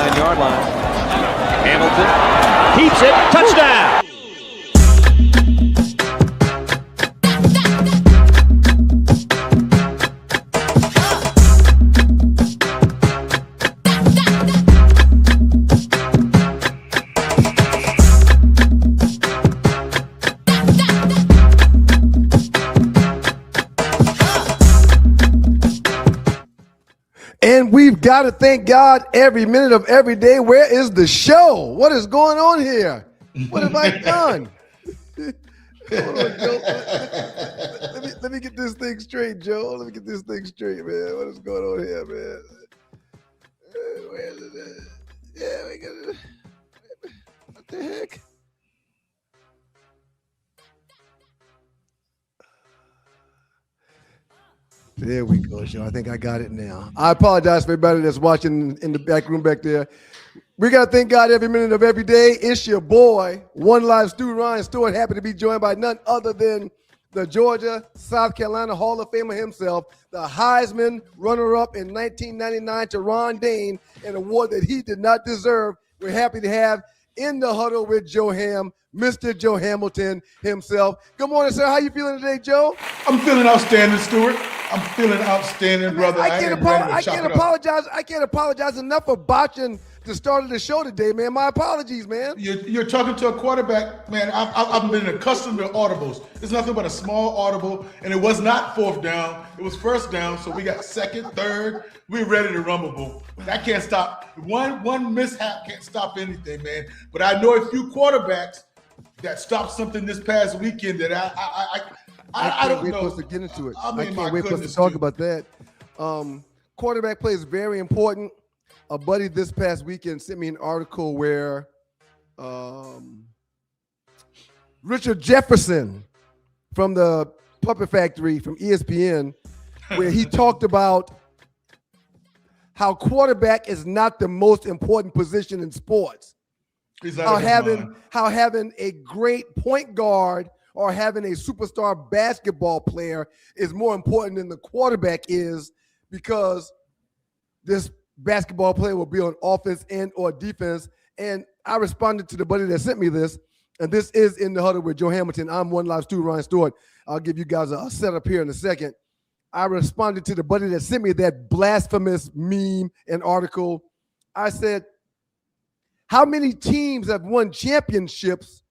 9-yard line. Hamilton keeps it. Touchdown. And we've got to thank God every minute of every day. Where is the show? What is going on here? What have I done? Hold on, Joe. Let me get this thing straight, Joe. Let me get this thing straight, man. What is going on here, man? Where is it? Yeah, we got it. What the heck? There we go, Joe. I think I got it now. I apologize for everybody that's watching in the back room back there. We got to thank God every minute of every day. It's your boy, One Live Stu Ryan Stewart, happy to be joined by none other than the Georgia, South Carolina Hall of Famer himself, the Heisman runner-up in 1999 to Ron Dane, an award that he did not deserve. We're happy to have in the huddle with Joe Ham, Mr. Joe Hamilton himself. Good morning, sir. How you feeling today, Joe? I'm feeling outstanding, Stewart. I'm feeling outstanding, brother. I can't apologize. I can't apologize enough for botching the start of the show today, man. My apologies, man. You're talking to a quarterback, man. I've been accustomed to audibles. It's nothing but a small audible, and it was not fourth down. It was first down, so we got second, third. We're ready to rumble, boom. That can't stop. One mishap can't stop anything, man. But I know a few quarterbacks that stopped something this past weekend that I don't know. I can't wait for us to get into it. I can't wait for us to talk about that. Quarterback play is very important. A buddy this past weekend sent me an article where Richard Jefferson from the Puppet Factory from ESPN, where he talked about how quarterback is not the most important position in sports. How having a great point guard or having a superstar basketball player is more important than the quarterback is, because this basketball player will be on offense and or defense. And I responded to the buddy that sent me this, and this is in the huddle with Joe Hamilton. I'm One Live Stu Ryan Stewart. I'll give you guys a setup here in a second. I responded to the buddy that sent me that blasphemous meme and article. I said, how many teams have won championships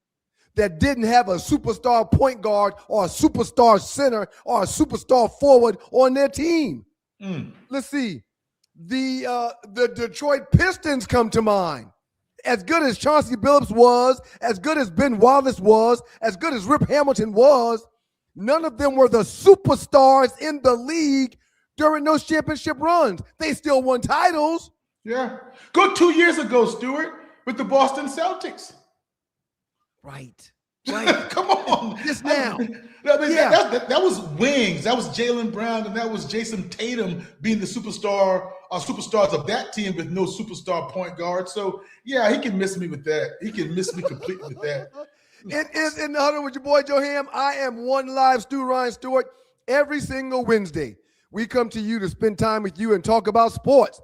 that didn't have a superstar point guard or a superstar center or a superstar forward on their team? Let's see. The Detroit Pistons come to mind. As good as Chauncey Billups was, as good as Ben Wallace was, as good as Rip Hamilton was, none of them were the superstars in the league during those championship runs. They still won titles. Yeah. Go 2 years ago, Stewart, with the Boston Celtics. Right. Come on. Just now. That was wings. That was Jaylen Brown, and that was Jason Tatum being the superstars of that team with no superstar point guard. So, yeah, he can miss me with that. He can miss me completely with that. It is in the huddle with your boy Joe Ham. I am One Live Stu Ryan Stewart. Every single Wednesday, we come to you to spend time with you and talk about sports.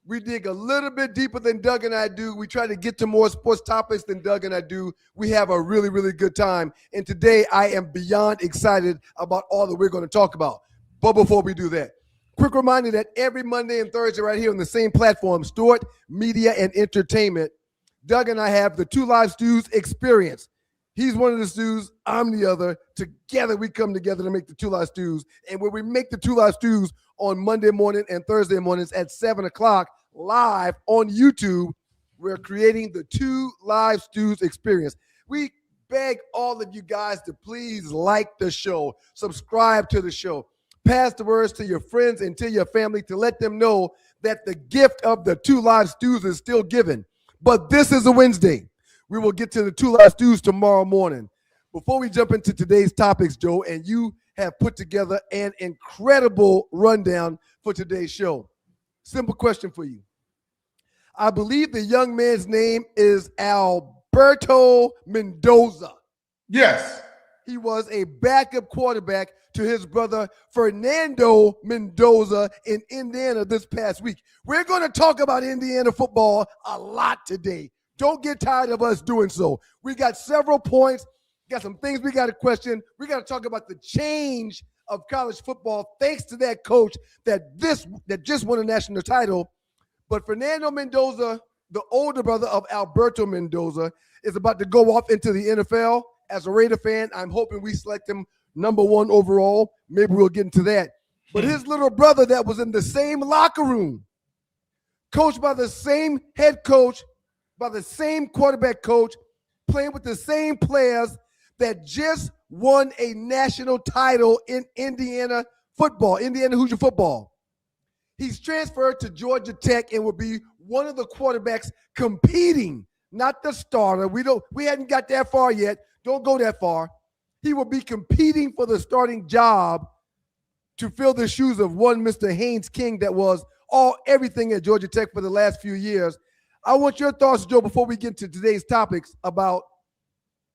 We dig a little bit deeper than Doug and I do. We try to get to more sports topics than Doug and I do. We have a really, really good time. And today I am beyond excited about all that we're going to talk about. But before we do that, quick reminder that every Monday and Thursday right here on the same platform, Stewart Media and Entertainment, Doug and I have the Two Live Stews experience. He's one of the stews, I'm the other. Together we come together to make the Two Live Stews. And when we make the Two Live Stews on Monday morning and Thursday mornings at 7 o'clock live on YouTube, we're creating the Two Live Stews experience. We beg all of you guys to please like the show, subscribe to the show, pass the words to your friends and to your family to let them know that the gift of the Two Live Stews is still given. But this is a Wednesday. We will get to the Two Live Stews tomorrow morning. Before we jump into today's topics, Joe, and you have put together an incredible rundown for today's show. Simple question for you. I believe the young man's name is Alberto Mendoza. Yes. he was a backup quarterback to his brother Fernando Mendoza in Indiana this past week. We're going to talk about Indiana football a lot today. Don't get tired of us doing so. We got several points, got some things we got to question. We got to talk about the change of college football thanks to that coach that just won a national title. But Fernando Mendoza, the older brother of Alberto Mendoza, is about to go off into the NFL. As a Raider fan, I'm hoping we select him number 1 overall. Maybe we'll get into that. But his little brother that was in the same locker room, coached by the same head coach, by the same quarterback coach, playing with the same players that just won a national title in Indiana football, Indiana Hoosier football. He's transferred to Georgia Tech and will be one of the quarterbacks competing, not the starter. We hadn't got that far yet. Don't go that far. He will be competing for the starting job to fill the shoes of one Mr. Haynes King that was everything at Georgia Tech for the last few years. I want your thoughts, Joe, before we get to today's topics, about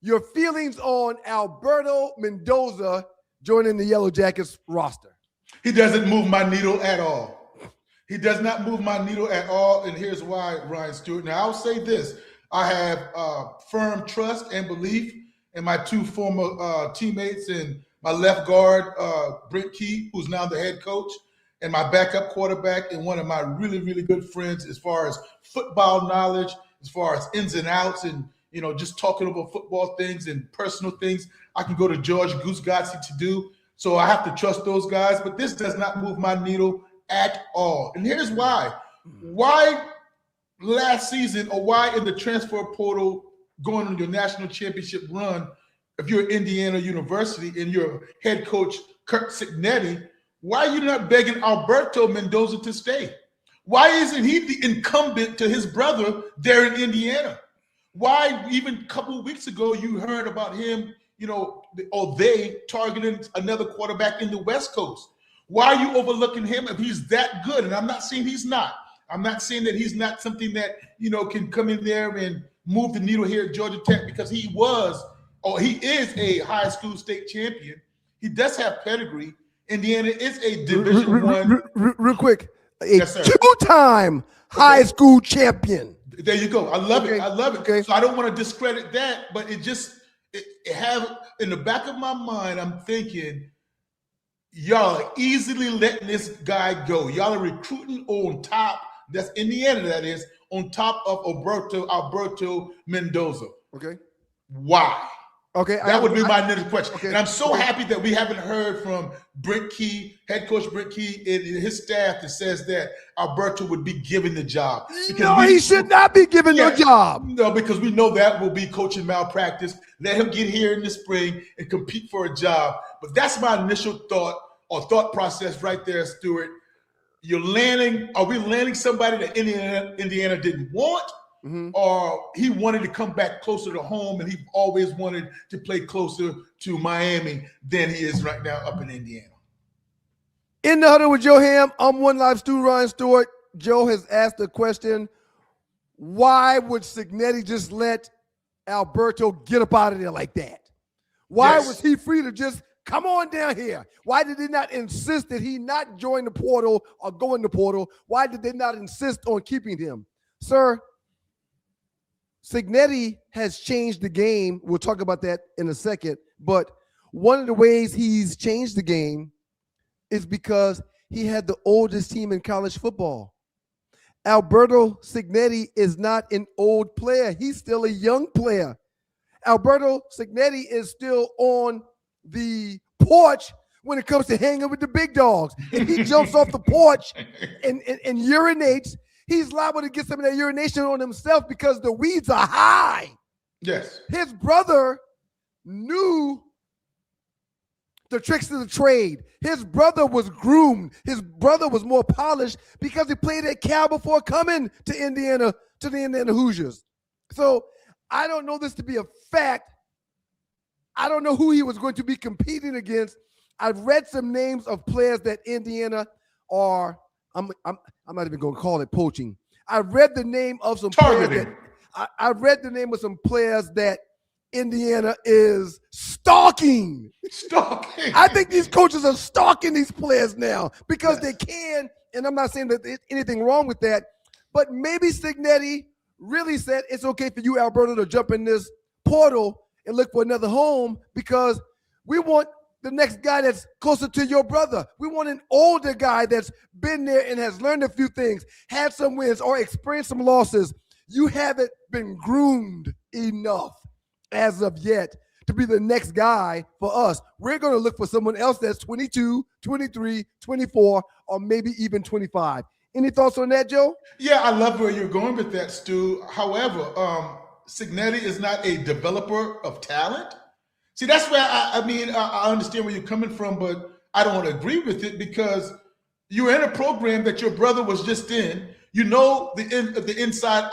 your feelings on Alberto Mendoza joining the Yellow Jackets roster. He doesn't move my needle at all. He does not move my needle at all, and here's why, Ryan Stewart. Now, I'll say this. I have firm trust and belief in my 2 former teammates, and my left guard, Brent Key, who's now the head coach, and my backup quarterback, and one of my really, really good friends as far as football knowledge, as far as ins and outs, and just talking about football things and personal things. I can go to George Guzgazzi to do. So I have to trust those guys, but this does not move my needle at all. And here's why. Why last season, or why in the transfer portal going on your national championship run, if you're Indiana University and your head coach, Kirk Cignetti, why are you not begging Alberto Mendoza to stay? Why isn't he the incumbent to his brother there in Indiana? Why, even a couple of weeks ago, you heard about him, or they targeting another quarterback in the West Coast? Why are you overlooking him if he's that good? And I'm not saying he's not. I'm not saying that he's not something that, can come in there and move the needle here at Georgia Tech, because he is a high school state champion. He does have pedigree. Indiana is a Division One. Real quick, Yes, sir. 2-time high school champion. There you go. I love it. I love it. Okay. So I don't want to discredit that, but it have in the back of my mind, I'm thinking, y'all are easily letting this guy go. Y'all are recruiting on top. That's Indiana, that is, on top of Alberto Mendoza. Okay. Why? Okay. That would be my next question. Okay. And I'm so happy that we haven't heard from Brent Key, head coach Brent Key, and his staff that says that Alberto would be given the job. He should not be given the job. No, because we know that will be coaching malpractice. Let him get here in the spring and compete for a job. But that's my initial thought process right there, Stuart. Are we landing somebody that Indiana didn't want? Mm-hmm. Or he wanted to come back closer to home, and he always wanted to play closer to Miami than he is right now up in Indiana. In the Huddle with Joe Ham, I'm One Live Stu Ryan Stewart. Joe has asked the question, why would Cignetti just let Alberto get up out of there like that? Why was he free to just come on down here? Why did they not insist that he not join the portal or go in the portal? Why did they not insist on keeping him? Sir, Cignetti has changed the game. We'll talk about that in a second. But one of the ways he's changed the game is because he had the oldest team in college football. Alberto Cignetti is not an old player. He's still a young player. Alberto Cignetti is still on the porch when it comes to hanging with the big dogs. If he jumps off the porch and urinates, he's liable to get some of that urination on himself because the weeds are high. Yes. His brother knew the tricks of the trade. His brother was groomed. His brother was more polished because he played at Cal before coming to Indiana, to the Indiana Hoosiers. So I don't know this to be a fact. I don't know who he was going to be competing against. I've read some names of players that Indiana are, I'm not even going to call it poaching. I've read the name of some players that, I've read the name of some players that Indiana is stalking. Stalking. I think these coaches are stalking these players now because they can, and I'm not saying that there's anything wrong with that, but maybe Signetti really said it's okay for you, Alberto, to jump in this portal and look for another home because we want the next guy that's closer to your brother. We want an older guy that's been there and has learned a few things, had some wins or experienced some losses. You haven't been groomed enough as of yet to be the next guy for us. We're going to look for someone else that's 22, 23, 24, or maybe even 25. Any thoughts on that, Joe? Yeah, I love where you're going with that, Stu. However, Signetti is not a developer of talent. See, that's where I understand where you're coming from, but I don't agree with it because you're in a program that your brother was just in. You know the inside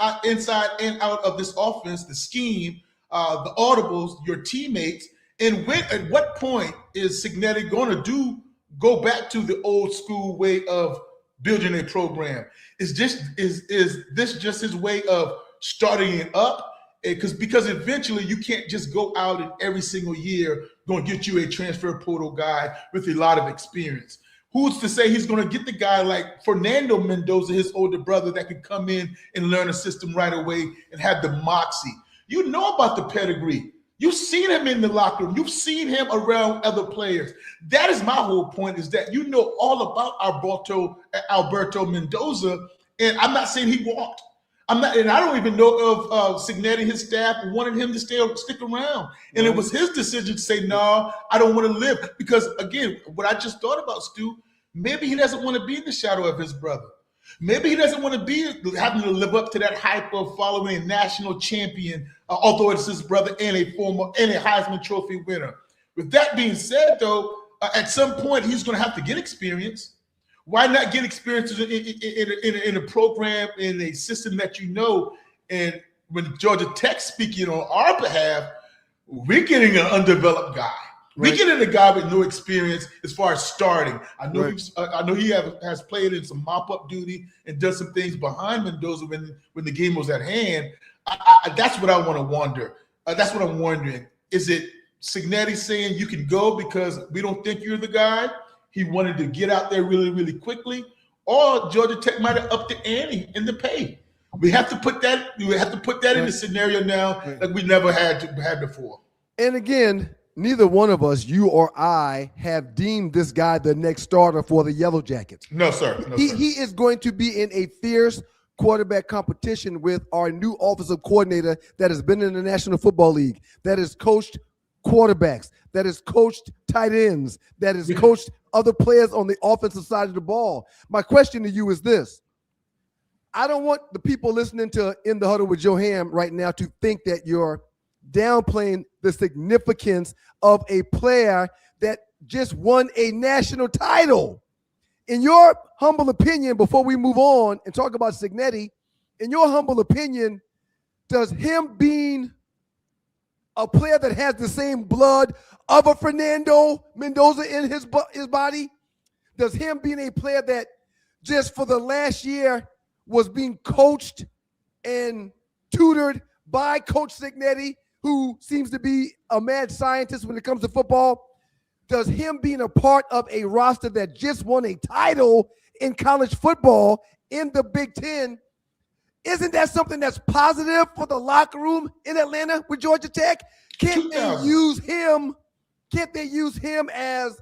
and out of this offense, the scheme, the audibles, your teammates, and at what point is Signetti going to go back to the old school way of building a program? Is this just his way of starting it up? Because eventually you can't just go out and every single year going to get you a transfer portal guy with a lot of experience. Who's to say he's going to get the guy like Fernando Mendoza, his older brother, that could come in and learn a system right away and have the moxie? You know about the pedigree. You've seen him in the locker room. You've seen him around other players. That is my whole point, is that you know all about Alberto Mendoza, and I'm not saying he walked. I don't even know of Signetti and his staff wanted him to stick around. And it was his decision to say, no, I don't want to live. Because, again, what I just thought about, Stu, maybe he doesn't want to be in the shadow of his brother. Maybe he doesn't want to be having to live up to that hype of following a national champion, although it's his brother and a Heisman Trophy winner. With that being said, though, at some point he's going to have to get experience. Why not get experience in a program, in a system that you know? And when Georgia Tech speaking on our behalf, we're getting an undeveloped guy. Right. We're getting a guy with no experience as far as starting. I know he has played in some mop-up duty and done some things behind Mendoza when the game was at hand. That's what I want to wonder. That's what I'm wondering. Is it Signetti saying you can go because we don't think you're the guy? He wanted to get out there really, really quickly, or Georgia Tech might have upped the ante in the pay. We have to put that in the scenario now like we never had before. And again, neither one of us, you or I, have deemed this guy the next starter for the Yellow Jackets. No, sir. He is going to be in a fierce quarterback competition with our new offensive coordinator that has been in the National Football League, that has coached quarterbacks, that has coached tight ends, that has coached other players on the offensive side of the ball. My question to you is this. I don't want the people listening to In the Huddle with Joe Ham right now to think that you're downplaying the significance of a player that just won a national title. In your humble opinion, before we move on and talk about Signetti, in your humble opinion, does him being a player that has the same blood of a Fernando Mendoza in his body, does him being a player that just for the last year was being coached and tutored by Coach Signetti, who seems to be a mad scientist when it comes to football, does him being a part of a roster that just won a title in college football in the Big Ten, isn't that something that's positive for the locker room in Atlanta with Georgia Tech? Can't they use him as,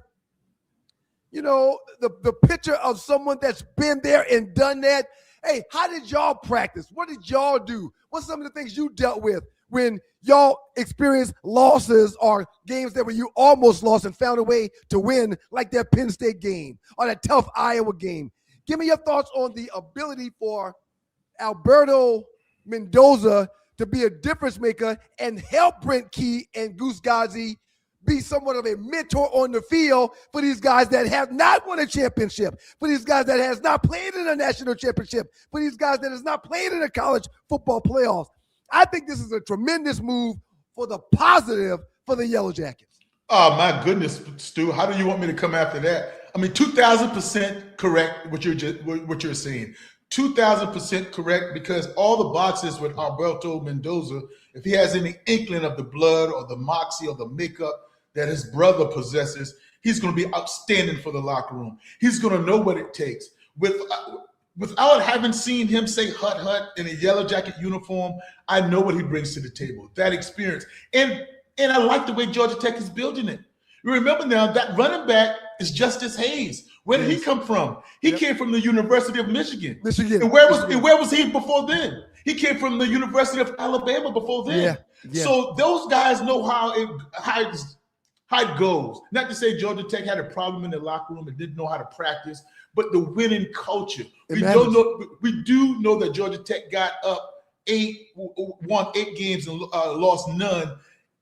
you know, the picture of someone that's been there and done that? Hey, how did y'all practice? What did y'all do? What's some of the things you dealt with when y'all experienced losses or games that where you almost lost and found a way to win, like that Penn State game or that tough Iowa game? Give me your thoughts on the ability for Alberto Mendoza to be a difference maker and help Brent Key and Goose Ghazi be somewhat of a mentor on the field for these guys that have not won a championship, for these guys that has not played in a national championship, for these guys that has not played in a college football playoffs. I think this is a tremendous move for the positive for the Yellow Jackets. Oh, my goodness, Stu. How do you want me to come after that? I mean, 2,000% correct what you're saying. 2,000% correct, because all the boxes with Alberto Mendoza, if he has any inkling of the blood or the moxie or the makeup that his brother possesses, he's going to be outstanding for the locker room. He's going to know what it takes. Without having seen him say hut hut in a yellow jacket uniform, I know what he brings to the table, that experience. And I like the way Georgia Tech is building it. You remember now that running back is Justice Hayes. Where did he come from? He came from the University of Michigan. And where was he before then? He came from the University of Alabama before then. So those guys know how it goes. Not to say Georgia Tech had a problem in the locker room and didn't know how to practice, but the winning culture. We do know that Georgia Tech got up won 8 games and lost none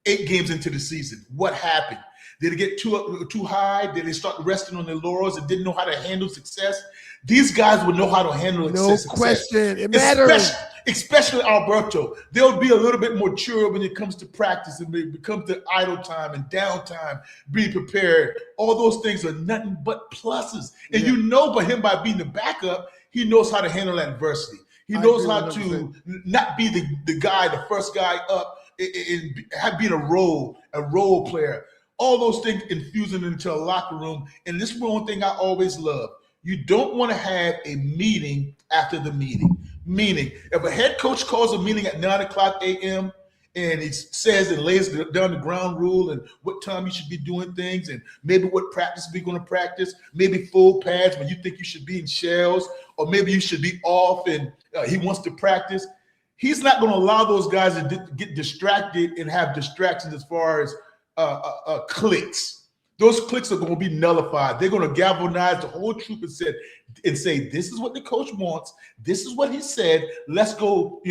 8 games into the season. What happened? Did it get too high? Did they start resting on their laurels and didn't know how to handle success? These guys would know how to handle success. No question. It matters. Especially Alberto. They'll be a little bit more mature when it comes to practice and when it comes to idle time and downtime, be prepared. All those things are nothing but pluses. And you know by him, by being the backup, he knows how to handle adversity. He knows how to not be the guy, the first guy up, and being a role player. All those things infusing into a locker room. And this is one thing I always love. You don't want to have a meeting after the meeting. Meaning, if a head coach calls a meeting at 9 o'clock a.m. and he says and lays down the ground rule and what time you should be doing things and maybe what practice we're going to practice, maybe full pads when you think you should be in shells, or maybe you should be off and he wants to practice, he's not going to allow those guys to get distracted and have distractions as far as clicks. Those clicks are going to be nullified. They're going to galvanize the whole troop and say, this is what the coach wants. This is what he said. Let's go,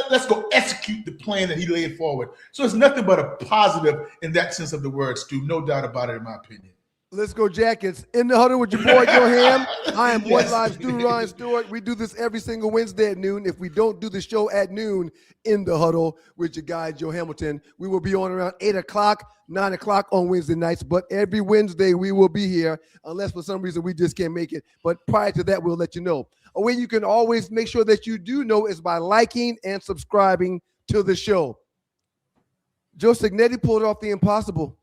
let's go execute the plan that he laid forward. So it's nothing but a positive in that sense of the word, Stu. No doubt about it, in my opinion. Let's go Jackets. In the Huddle with your boy, Joe Ham. I am One Live Stu Ryan Stewart. We do this every single Wednesday at noon. If we don't do the show at noon in the Huddle with your guy, Joe Hamilton, we will be on around 8 o'clock, 9 o'clock on Wednesday nights. But every Wednesday we will be here unless for some reason we just can't make it. But prior to that, we'll let you know. A way you can always make sure that you do know is by liking and subscribing to the show. Joe Cignetti pulled off the impossible.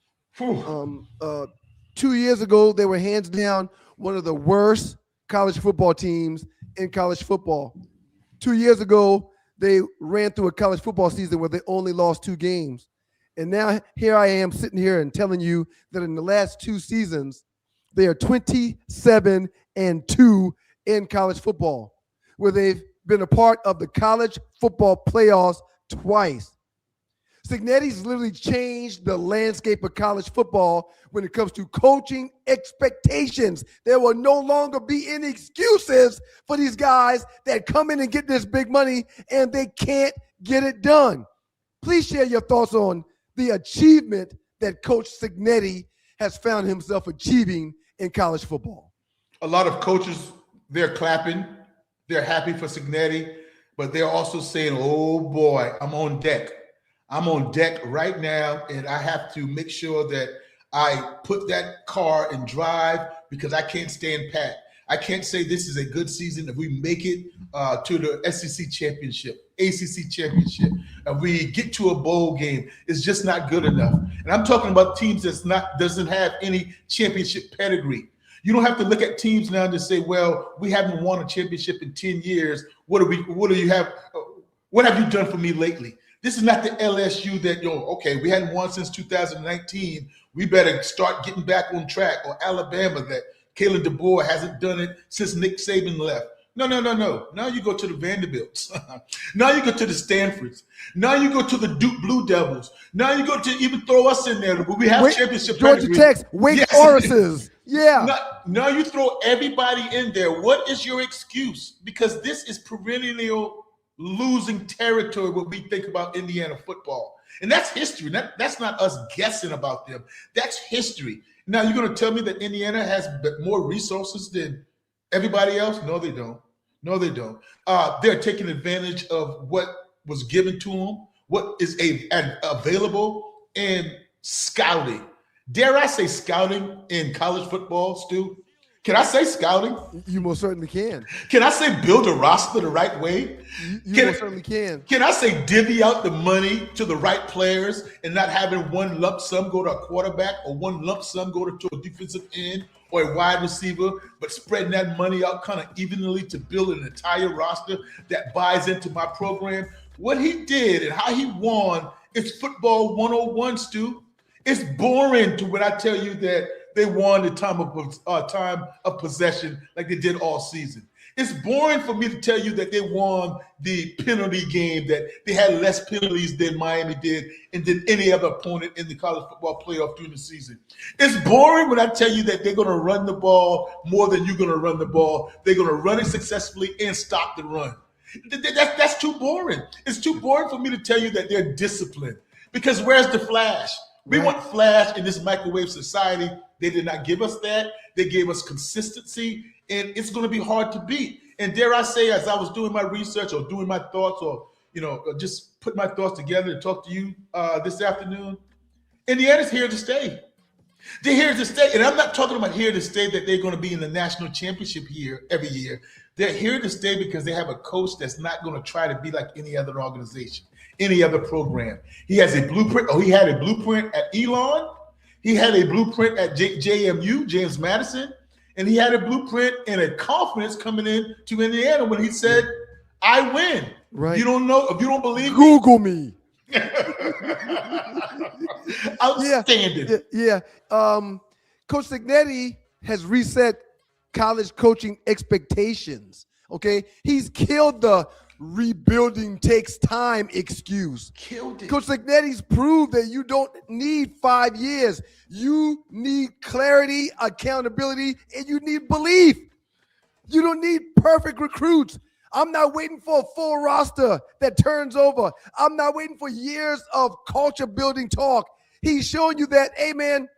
2 years ago, they were hands down one of the worst college football teams in college football. 2 years ago, they ran through a college football season where they only lost 2 games. And now here I am sitting here and telling you that in the last 2 seasons, they are 27-2 in college football, where they've been a part of the college football playoffs twice. Cignetti's literally changed the landscape of college football when it comes to coaching expectations. There will no longer be any excuses for these guys that come in and get this big money and they can't get it done. Please share your thoughts on the achievement that Coach Cignetti has found himself achieving in college football. A lot of coaches, they're clapping. They're happy for Cignetti, but they're also saying, oh boy, I'm on deck. I'm on deck right now, and I have to make sure that I put that car in drive because I can't stand pat. I can't say this is a good season if we make it to the SEC championship, ACC championship, and we get to a bowl game. It's just not good enough. And I'm talking about teams doesn't have any championship pedigree. You don't have to look at teams now to say, well, we haven't won a championship in 10 years. What have you done for me lately? This is not the LSU that, we hadn't won since 2019. We better start getting back on track. Or Alabama that Kalen DeBoer hasn't done it since Nick Saban left. No. Now you go to the Vanderbilts. Now you go to the Stanfords. Now you go to the Duke Blue Devils. Now you go to even throw us in there. We have championship Georgia Tech, Wake Forest. Yeah. Now you throw everybody in there. What is your excuse? Because this is perennial losing territory when we think about Indiana football. And that's history. That's not us guessing about them. That's history. Now, you're going to tell me that Indiana has more resources than everybody else? No, they don't. They're taking advantage of what was given to them, what is available, and scouting. Dare I say scouting in college football, Stu? Can I say scouting? You most certainly can. Can I say build a roster the right way? You most certainly can. Can I say divvy out the money to the right players and not having one lump sum go to a quarterback or one lump sum go to a defensive end or a wide receiver, but spreading that money out kind of evenly to build an entire roster that buys into my program? What he did and how he won is football 101, Stu. It's boring to when I tell you that they won the time of possession like they did all season. It's boring for me to tell you that they won the penalty game, that they had less penalties than Miami did and than any other opponent in the college football playoff during the season. It's boring when I tell you that they're going to run the ball more than you're going to run the ball. They're going to run it successfully and stop the run. That's too boring. It's too boring for me to tell you that they're disciplined, because where's the flash? We want flash in this microwave society. They did not give us that. They gave us consistency, and it's going to be hard to beat. And dare I say, as I was doing my research or doing my thoughts or just put my thoughts together to talk to you this afternoon, Indiana's here to stay. They're here to stay. And I'm not talking about here to stay that they're going to be in the national championship here every year. They're here to stay because they have a coach that's not going to try to be like any other organization, any other program. He has a blueprint. He had a blueprint at Elon. He had a blueprint at JMU, James Madison. And he had a blueprint and a confidence coming in to Indiana when he said, I win. Right. You don't know, if you don't believe Google me. Outstanding. Yeah. Coach Cignetti has reset college coaching expectations. Okay. He's killed the rebuilding takes time excuse. Killed it. Coach Cignetti's proved that you don't need 5 years. You need clarity, accountability, and you need belief. You don't need perfect recruits. I'm not waiting for a full roster that turns over. I'm not waiting for years of culture building talk. He's showing you that, hey man,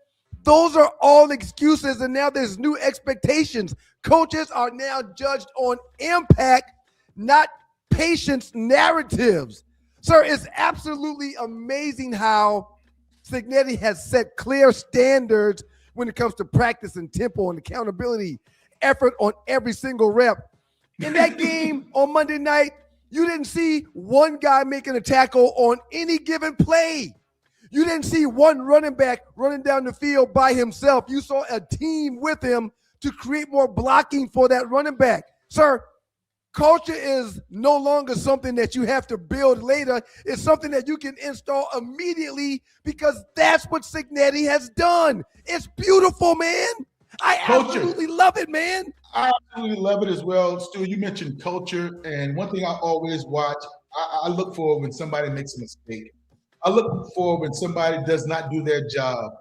those are all excuses, and now there's new expectations. Coaches are now judged on impact, not patience narratives. Sir, it's absolutely amazing how Cignetti has set clear standards when it comes to practice and tempo and accountability, effort on every single rep. In that game on Monday night, you didn't see one guy making a tackle on any given play. You didn't see one running back running down the field by himself. You saw a team with him to create more blocking for that running back. Sir, culture is no longer something that you have to build later. It's something that you can install immediately because that's what Cignetti has done. It's beautiful, man. I absolutely love it, man. I absolutely love it as well. Stu, you mentioned culture, and one thing I always watch, I look for when somebody makes a mistake. I look for when somebody does not do their job.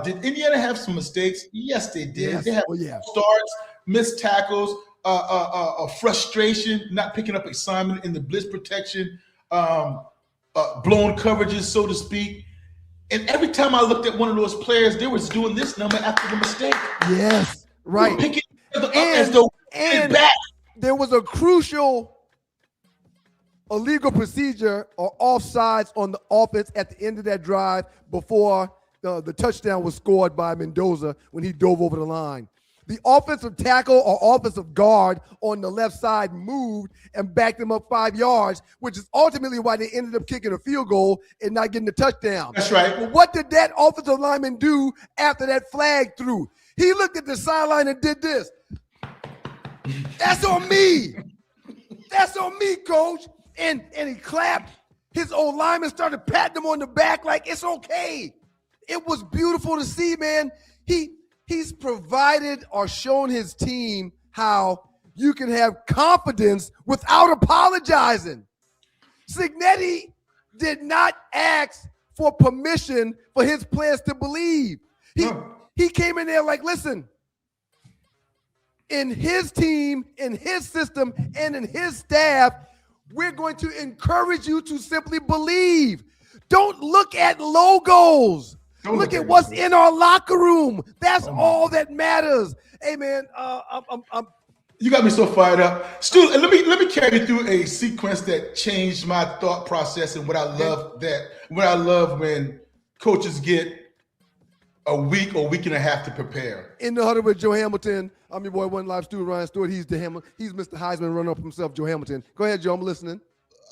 Did Indiana have some mistakes? Yes, they did. Yes. They had starts, missed tackles, frustration, not picking up assignment in the blitz protection, blown coverages, so to speak. And every time I looked at one of those players, they was doing this number after the mistake. Yes, right. Picking as though and back. There was a crucial illegal procedure or offsides on the offense at the end of that drive before the touchdown was scored by Mendoza when he dove over the line. The offensive tackle or offensive guard on the left side moved and backed them up 5 yards, which is ultimately why they ended up kicking a field goal and not getting the touchdown. That's right. But what did that offensive lineman do after that flag threw? He looked at the sideline and did this. That's on me. That's on me, coach. And he clapped. His old lineman started patting him on the back like it's okay. It was beautiful to see, man. He's provided or shown his team how you can have confidence without apologizing. Cignetti did not ask for permission for his players to believe. He came in there like, listen, in his team, in his system, and in his staff, we're going to encourage you to simply believe. Don't look at logos. Look at what's in our locker room. That's all that matters. Hey, man, you got me so fired up. Stu, let me carry you through a sequence that changed my thought process and what I love when coaches get a week or week and a half to prepare. In the Huddle with Joe Hamilton. I'm your boy, One Live Stewart, Ryan Stewart. He's Mr. Heisman runner-up himself, Joe Hamilton. Go ahead, Joe. I'm listening.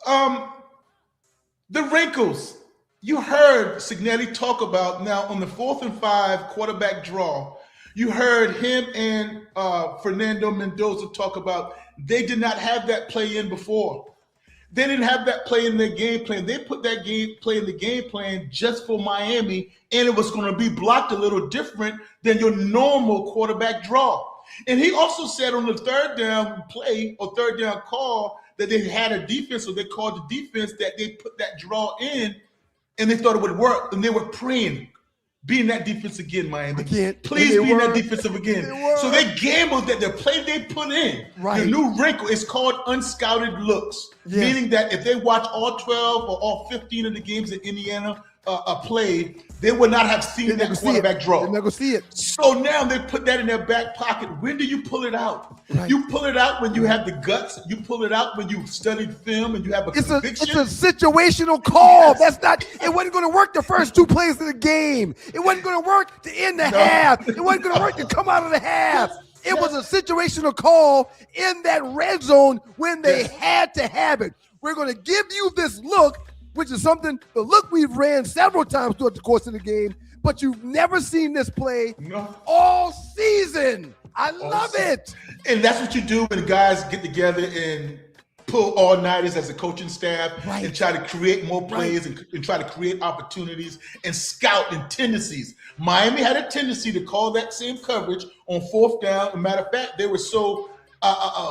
The wrinkles. You heard Cignetti talk about now on the 4th and 5 quarterback draw. You heard him and Fernando Mendoza talk about they did not have that play in before. They didn't have that play in their game plan. They put that play in the game plan just for Miami, and it was going to be blocked a little different than your normal quarterback draw. And he also said on the 3rd down play or 3rd down call that they had a defense, so they called the defense that they put that draw in, and they thought it would work, and they were praying. Be in that defense again, Miami. Please be in that defensive again. So they gambled that the play they put in, the new wrinkle is called unscouted looks, meaning that if they watch all 12 or all 15 of the games that Indiana played, they would not have seen that quarterback draw. They're not going to see it. So now they put that in their back pocket. When do you pull it out? Right. You pull it out when you have the guts. You pull it out when you've studied film and you have a conviction. It's a situational call. Yes. It wasn't going to work the first 2 plays of the game. It wasn't going to work to end the half. It wasn't going to work to come out of the half. It was a situational call in that red zone when they had to have it. We're going to give you this look, which is the look we've ran several times throughout the course of the game, but you've never seen this play all season. I love it. And that's what you do when guys get together and pull all-nighters as a coaching staff and try to create more plays and try to create opportunities and scout in tendencies. Miami had a tendency to call that same coverage on 4th down. As a matter of fact, they were so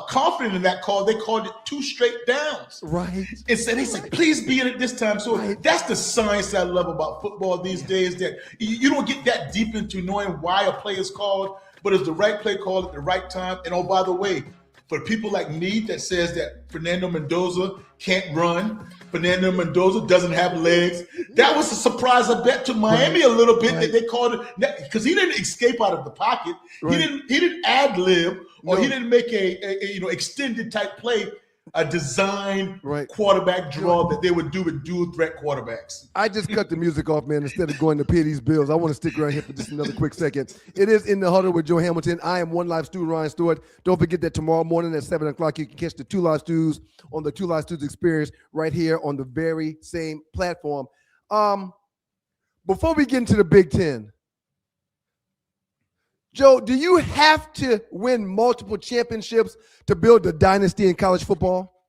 confident in that call, they called it 2 straight downs. Right. And so they said, please be in it this time. So that's the science I love about football these days, that you don't get that deep into knowing why a play is called, but it's the right play called at the right time. And oh, by the way, for people like me that says that Fernando Mendoza can't run, Fernando Mendoza doesn't have legs, that was a surprise, I bet, to Miami a little bit that they called it, because he didn't escape out of the pocket. He didn't ad lib, or he didn't make a extended type play, a designed quarterback draw that they would do with dual threat quarterbacks. I just cut the music off, man, instead of going to pay these bills. I want to stick around here for just another quick second. It is In the Huddle with Joe Hamilton. I am One Live Stew, Ryan Stewart. Don't forget that tomorrow morning at 7 o'clock, you can catch the 2 Live Stews on the 2 Live Stews Experience right here on the very same platform. Before we get into the Big Ten, Joe, do you have to win multiple championships to build a dynasty in college football?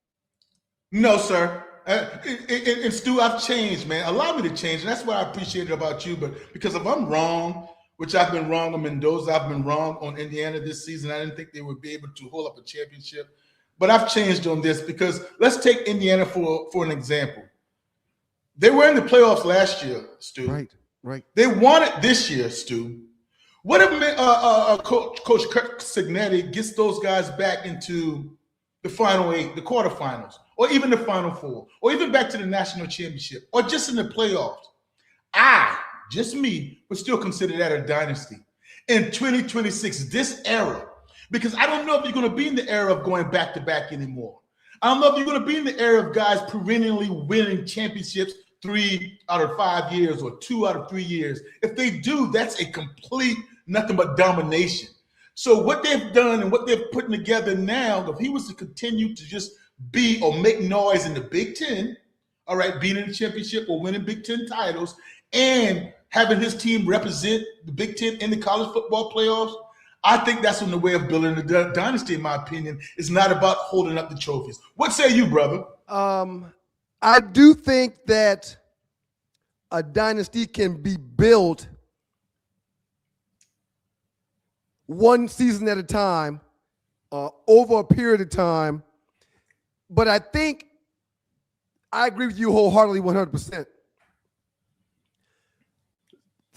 No, sir. And Stu, I've changed, man. Allow me to change. And that's what I appreciate about you. But because if I'm wrong, which I've been wrong on Mendoza, I've been wrong on Indiana this season. I didn't think they would be able to hold up a championship. But I've changed on this because let's take Indiana for an example. They were in the playoffs last year, Stu. Right. They won it this year, Stu. What if Coach Kirk Cignetti gets those guys back into the Final 8, the quarterfinals, or even the Final 4, or even back to the national championship, or just in the playoffs? Just me, would still consider that a dynasty. In 2026, this era, because I don't know if you're going to be in the era of going back-to-back anymore. I don't know if you're going to be in the era of guys perennially winning championships 3 out of 5 years or 2 out of 3 years. If they do, that's a complete nothing but domination. So what they've done and what they're putting together now, if he was to continue to just be or make noise in the Big Ten, all right, being in the championship or winning Big Ten titles and having his team represent the Big Ten in the college football playoffs, I think that's on the way of building the dynasty, in my opinion. It's not about holding up the trophies. What say you, brother? I do think that a dynasty can be built one season at a time, over a period of time. But I think I agree with you wholeheartedly, 100%.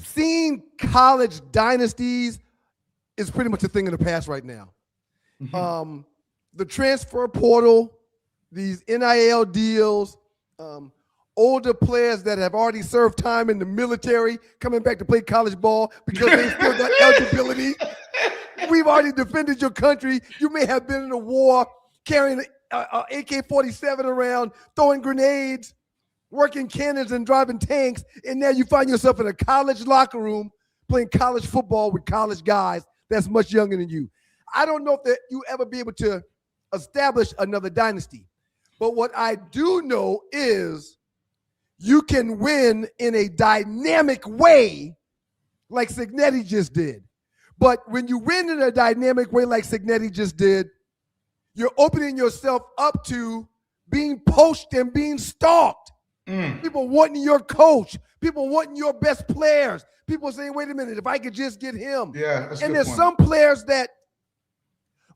Seeing college dynasties is pretty much a thing of the past right now. Mm-hmm. The transfer portal, these NIL deals, older players that have already served time in the military coming back to play college ball because they still got eligibility. We've already defended your country. You may have been in a war carrying an AK-47 around, throwing grenades, working cannons and driving tanks, and now you find yourself in a college locker room playing college football with college guys that's much younger than you. I don't know if that you ever be able to establish another dynasty. But what I do know is you can win in a dynamic way like Cignetti just did. But when you win in a dynamic way like Cignetti just did, you're opening yourself up to being poached and being stalked. People wanting your coach. People wanting your best players. People saying, wait a minute, if I could just get him. Yeah, that's a and good there's point. some players that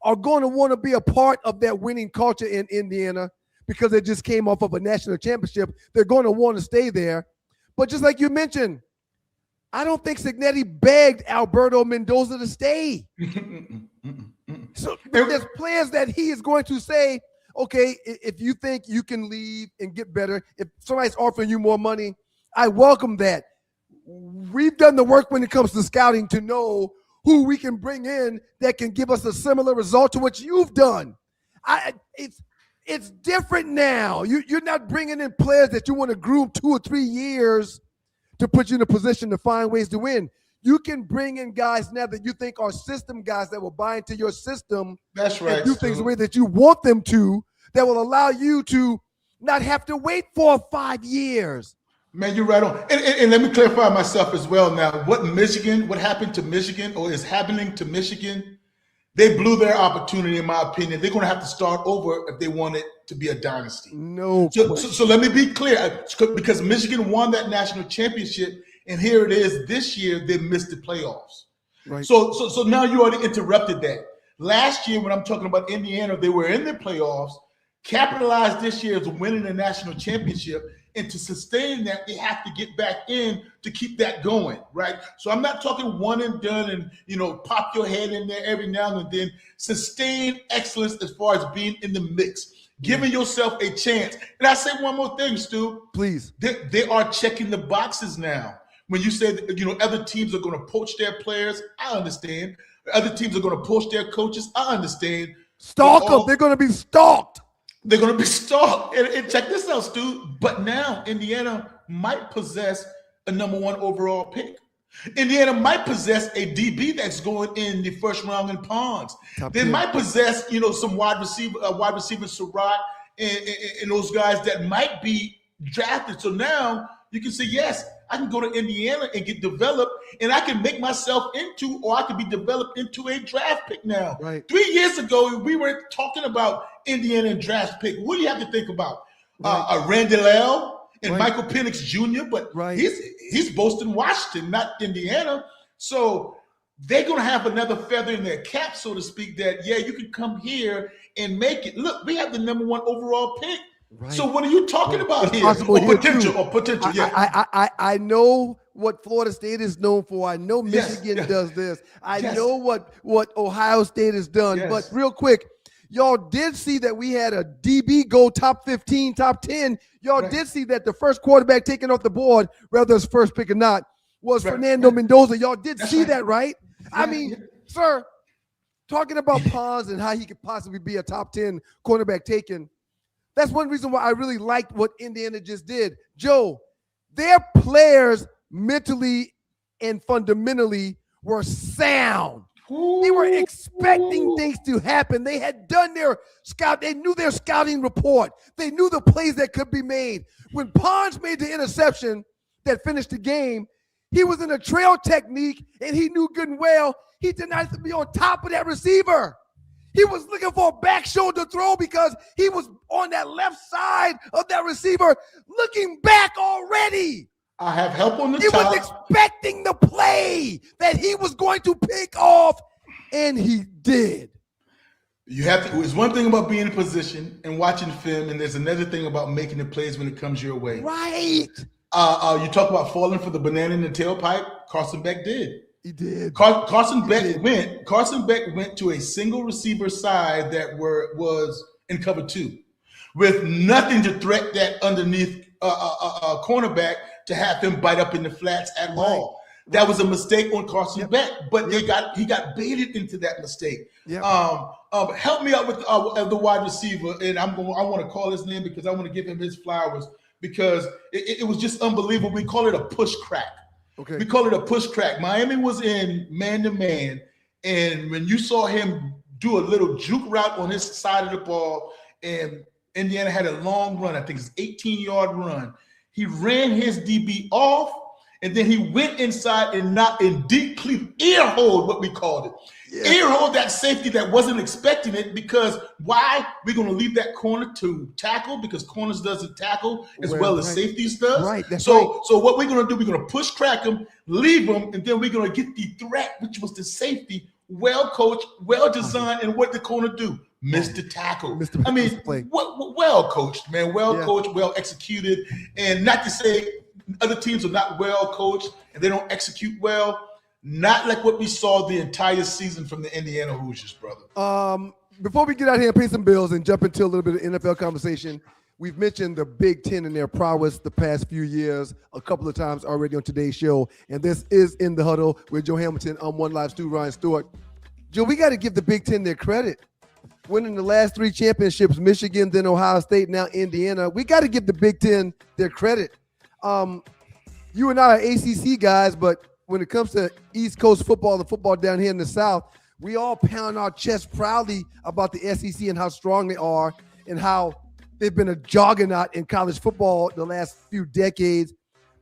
are going to want to be a part of that winning culture in Indiana because they just came off of a national championship. They're going to want to stay there. But just like you mentioned, I don't think Cignetti begged Alberto Mendoza to stay. So there's players that he is going to say, okay, if you think you can leave and get better, if somebody's offering you more money, I welcome that. We've done the work when it comes to scouting to know who we can bring in that can give us a similar result to what you've done. It's different now. You're not bringing in players that you want to groom 2 or 3 years to put you in a position to find ways to win. You can bring in guys now that you think are system guys that will buy into your system. That's right. And do things the way that you want them to, that will allow you to not have to wait 4 or 5 years. Man, you're right on. And let me clarify myself as well now. What happened to Michigan or is happening to Michigan, they blew their opportunity, in my opinion. They're going to have to start over if they want it to be a dynasty. No. So let me be clear, because Michigan won that national championship, and here it is this year, they missed the playoffs. Right. So now you already interrupted that. Last year, when I'm talking about Indiana, they were in the playoffs, capitalized this year as winning the national championship, and to sustain that, they have to get back in to keep that going, right? So I'm not talking one and done and, pop your head in there every now and then. Sustain excellence as far as being in the mix, giving yourself a chance. And I say one more thing, Stu. Please. They are checking the boxes now. When you say, other teams are going to poach their players, I understand. Other teams are going to poach their coaches, I understand. Stalk them. They're going to be stalked. They're going to be stalked. And check this out, Stu. But now Indiana might possess a number 1 overall pick. Indiana might possess a DB that's going in the first round in Ponds. They might possess, some wide receiver Surratt and those guys that might be drafted. So now you can say, yes, I can go to Indiana and get developed, and I can make myself into, or I can be developed into a draft pick now. Right. 3 years ago, we were talking about Indiana and draft pick. What do you have to think about? Right. Randall and Michael Penix Jr., but right. he's Boston, Washington, not Indiana. So they're going to have another feather in their cap, so to speak, that, yeah, you can come here and make it. Look, we have the number 1 overall pick. Right. So what are you talking about here? Potential. Yeah. I know what Florida State is known for. I know Michigan does this. I know what Ohio State has done. Yes. But real quick, y'all did see that we had a DB go top 15, top 10. Y'all did see that the first quarterback taken off the board, whether it's first pick or not, was Fernando Mendoza. Y'all did see that, right? I mean, sir, talking about Ponds and how he could possibly be a top 10 cornerback taken, that's one reason why I really liked what Indiana just did. Joe, their players mentally and fundamentally were sound. They were expecting things to happen. They had done their scout. They knew their scouting report. They knew the plays that could be made. When Ponds made the interception that finished the game, he was in a trail technique, and he knew good and well he did not have to be on top of that receiver. He was looking for a back shoulder throw because he was on that left side of that receiver looking back already. I have help on the top. He was expecting the play that he was going to pick off, and he did. You have to. It's one thing about being in position and watching film, and there's another thing about making the plays when it comes your way. Right. You talk about falling for the banana in the tailpipe. Carson Beck did. He did. Carson Beck went to a single receiver side that was in cover 2, with nothing to threat that underneath cornerback to have him bite up in the flats at all. That was a mistake on Carson Beck, but he got baited into that mistake. Help me out with the wide receiver, and I want to call his name because I want to give him his flowers because it was just unbelievable. We call it a push crack. Okay. We call it a push crack. Miami was in man-to-man, and when you saw him do a little juke route on his side of the ball, and Indiana had a long run, I think it's 18-yard run. He ran his DB off, and then he went inside and knocked in deep cleat, ear hold, what we called it. Yeah. Ear hold that safety that wasn't expecting it, because why? We're going to leave that corner to tackle, because corners doesn't tackle as well as safeties does. Right. So what we're going to do, we're going to push crack him, leave him, and then we're going to get the threat, which was the safety, well coached, well designed, and what the corner do? Missed the tackle. I mean, well coached, man. Well coached, well executed. And not to say other teams are not well coached and they don't execute well. Not like what we saw the entire season from the Indiana Hoosiers, brother. Before we get out here and pay some bills and jump into a little bit of NFL conversation, we've mentioned the Big Ten and their prowess the past few years a couple of times already on today's show. And this is In the Huddle with Joe Hamilton. I'm One Live Stu Ryan Stewart. Joe, we got to give the Big Ten their credit. Winning the last 3 championships, Michigan, then Ohio State, now Indiana. We got to give the Big Ten their credit. You and I are ACC guys, but when it comes to East Coast football, the football down here in the South, we all pound our chest proudly about the SEC and how strong they are and how they've been a juggernaut in college football the last few decades.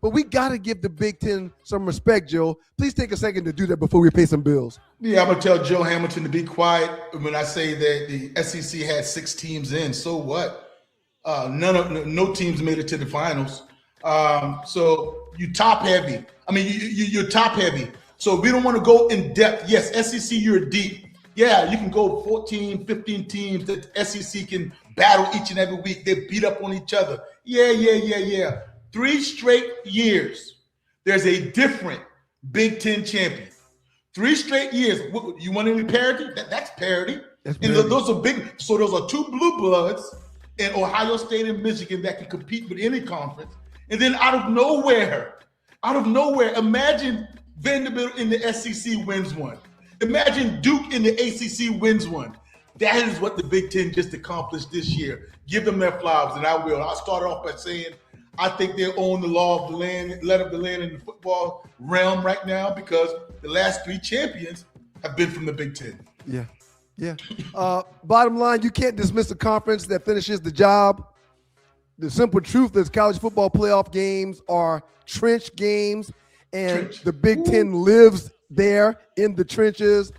But we got to give the Big Ten some respect, Joe. Please take a second to do that before we pay some bills. Yeah, I'm going to tell Joe Hamilton to be quiet when I say that the SEC had 6 teams in. So what? No teams made it to the finals. So you top heavy. I mean, you're top heavy. So we don't want to go in depth. Yes, SEC, you're deep. Yeah, you can go 14, 15 teams that SEC can battle each and every week. They beat up on each other. Yeah. 3 straight years, there's a different Big Ten champion. 3 straight years. You want any parity? That's parity. And those are big. So those are 2 blue bloods in Ohio State and Michigan that can compete with any conference. And then out of nowhere, imagine Vanderbilt in the SEC wins one. Imagine Duke in the ACC wins one. That is what the Big Ten just accomplished this year. Give them their flowers, and I will. I'll start off by saying I think they own the law of the land, let of the land in the football realm right now, because the last 3 champions have been from the Big Ten. Yeah. Bottom line, you can't dismiss a conference that finishes the job. The simple truth is college football playoff games are trench games, and the Big Ten lives there in the trenches.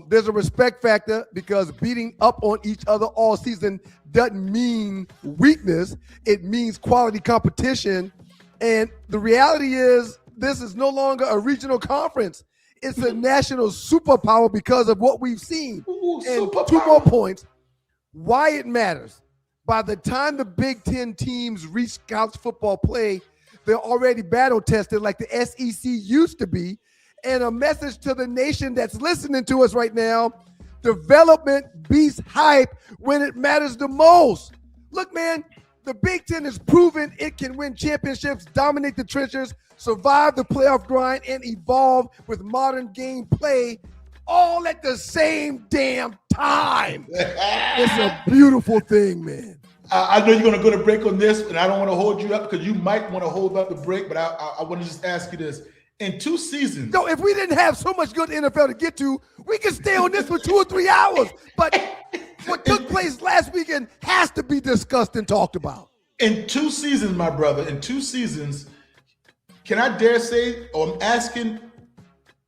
There's a respect factor because beating up on each other all season doesn't mean weakness. It means quality competition. And the reality is this is no longer a regional conference. It's a national superpower because of what we've seen. And 2 more points. Why it matters. By the time the Big Ten teams reach college football play, they're already battle tested like the SEC used to be. And a message to the nation that's listening to us right now: development beats hype when it matters the most. Look, man, the Big Ten has proven it can win championships, dominate the trenches, survive the playoff grind, and evolve with modern game play all at the same damn time. It's a beautiful thing, man. I know you're going to go to break on this, and I don't want to hold you up because you might want to hold up the break, but I want to just ask you this. In 2 seasons. No, if we didn't have so much good NFL to get to, we could stay on this for 2 or 3 hours. But what took place last weekend has to be discussed and talked about. In 2 seasons, my brother, in 2 seasons, can I dare say, or I'm asking,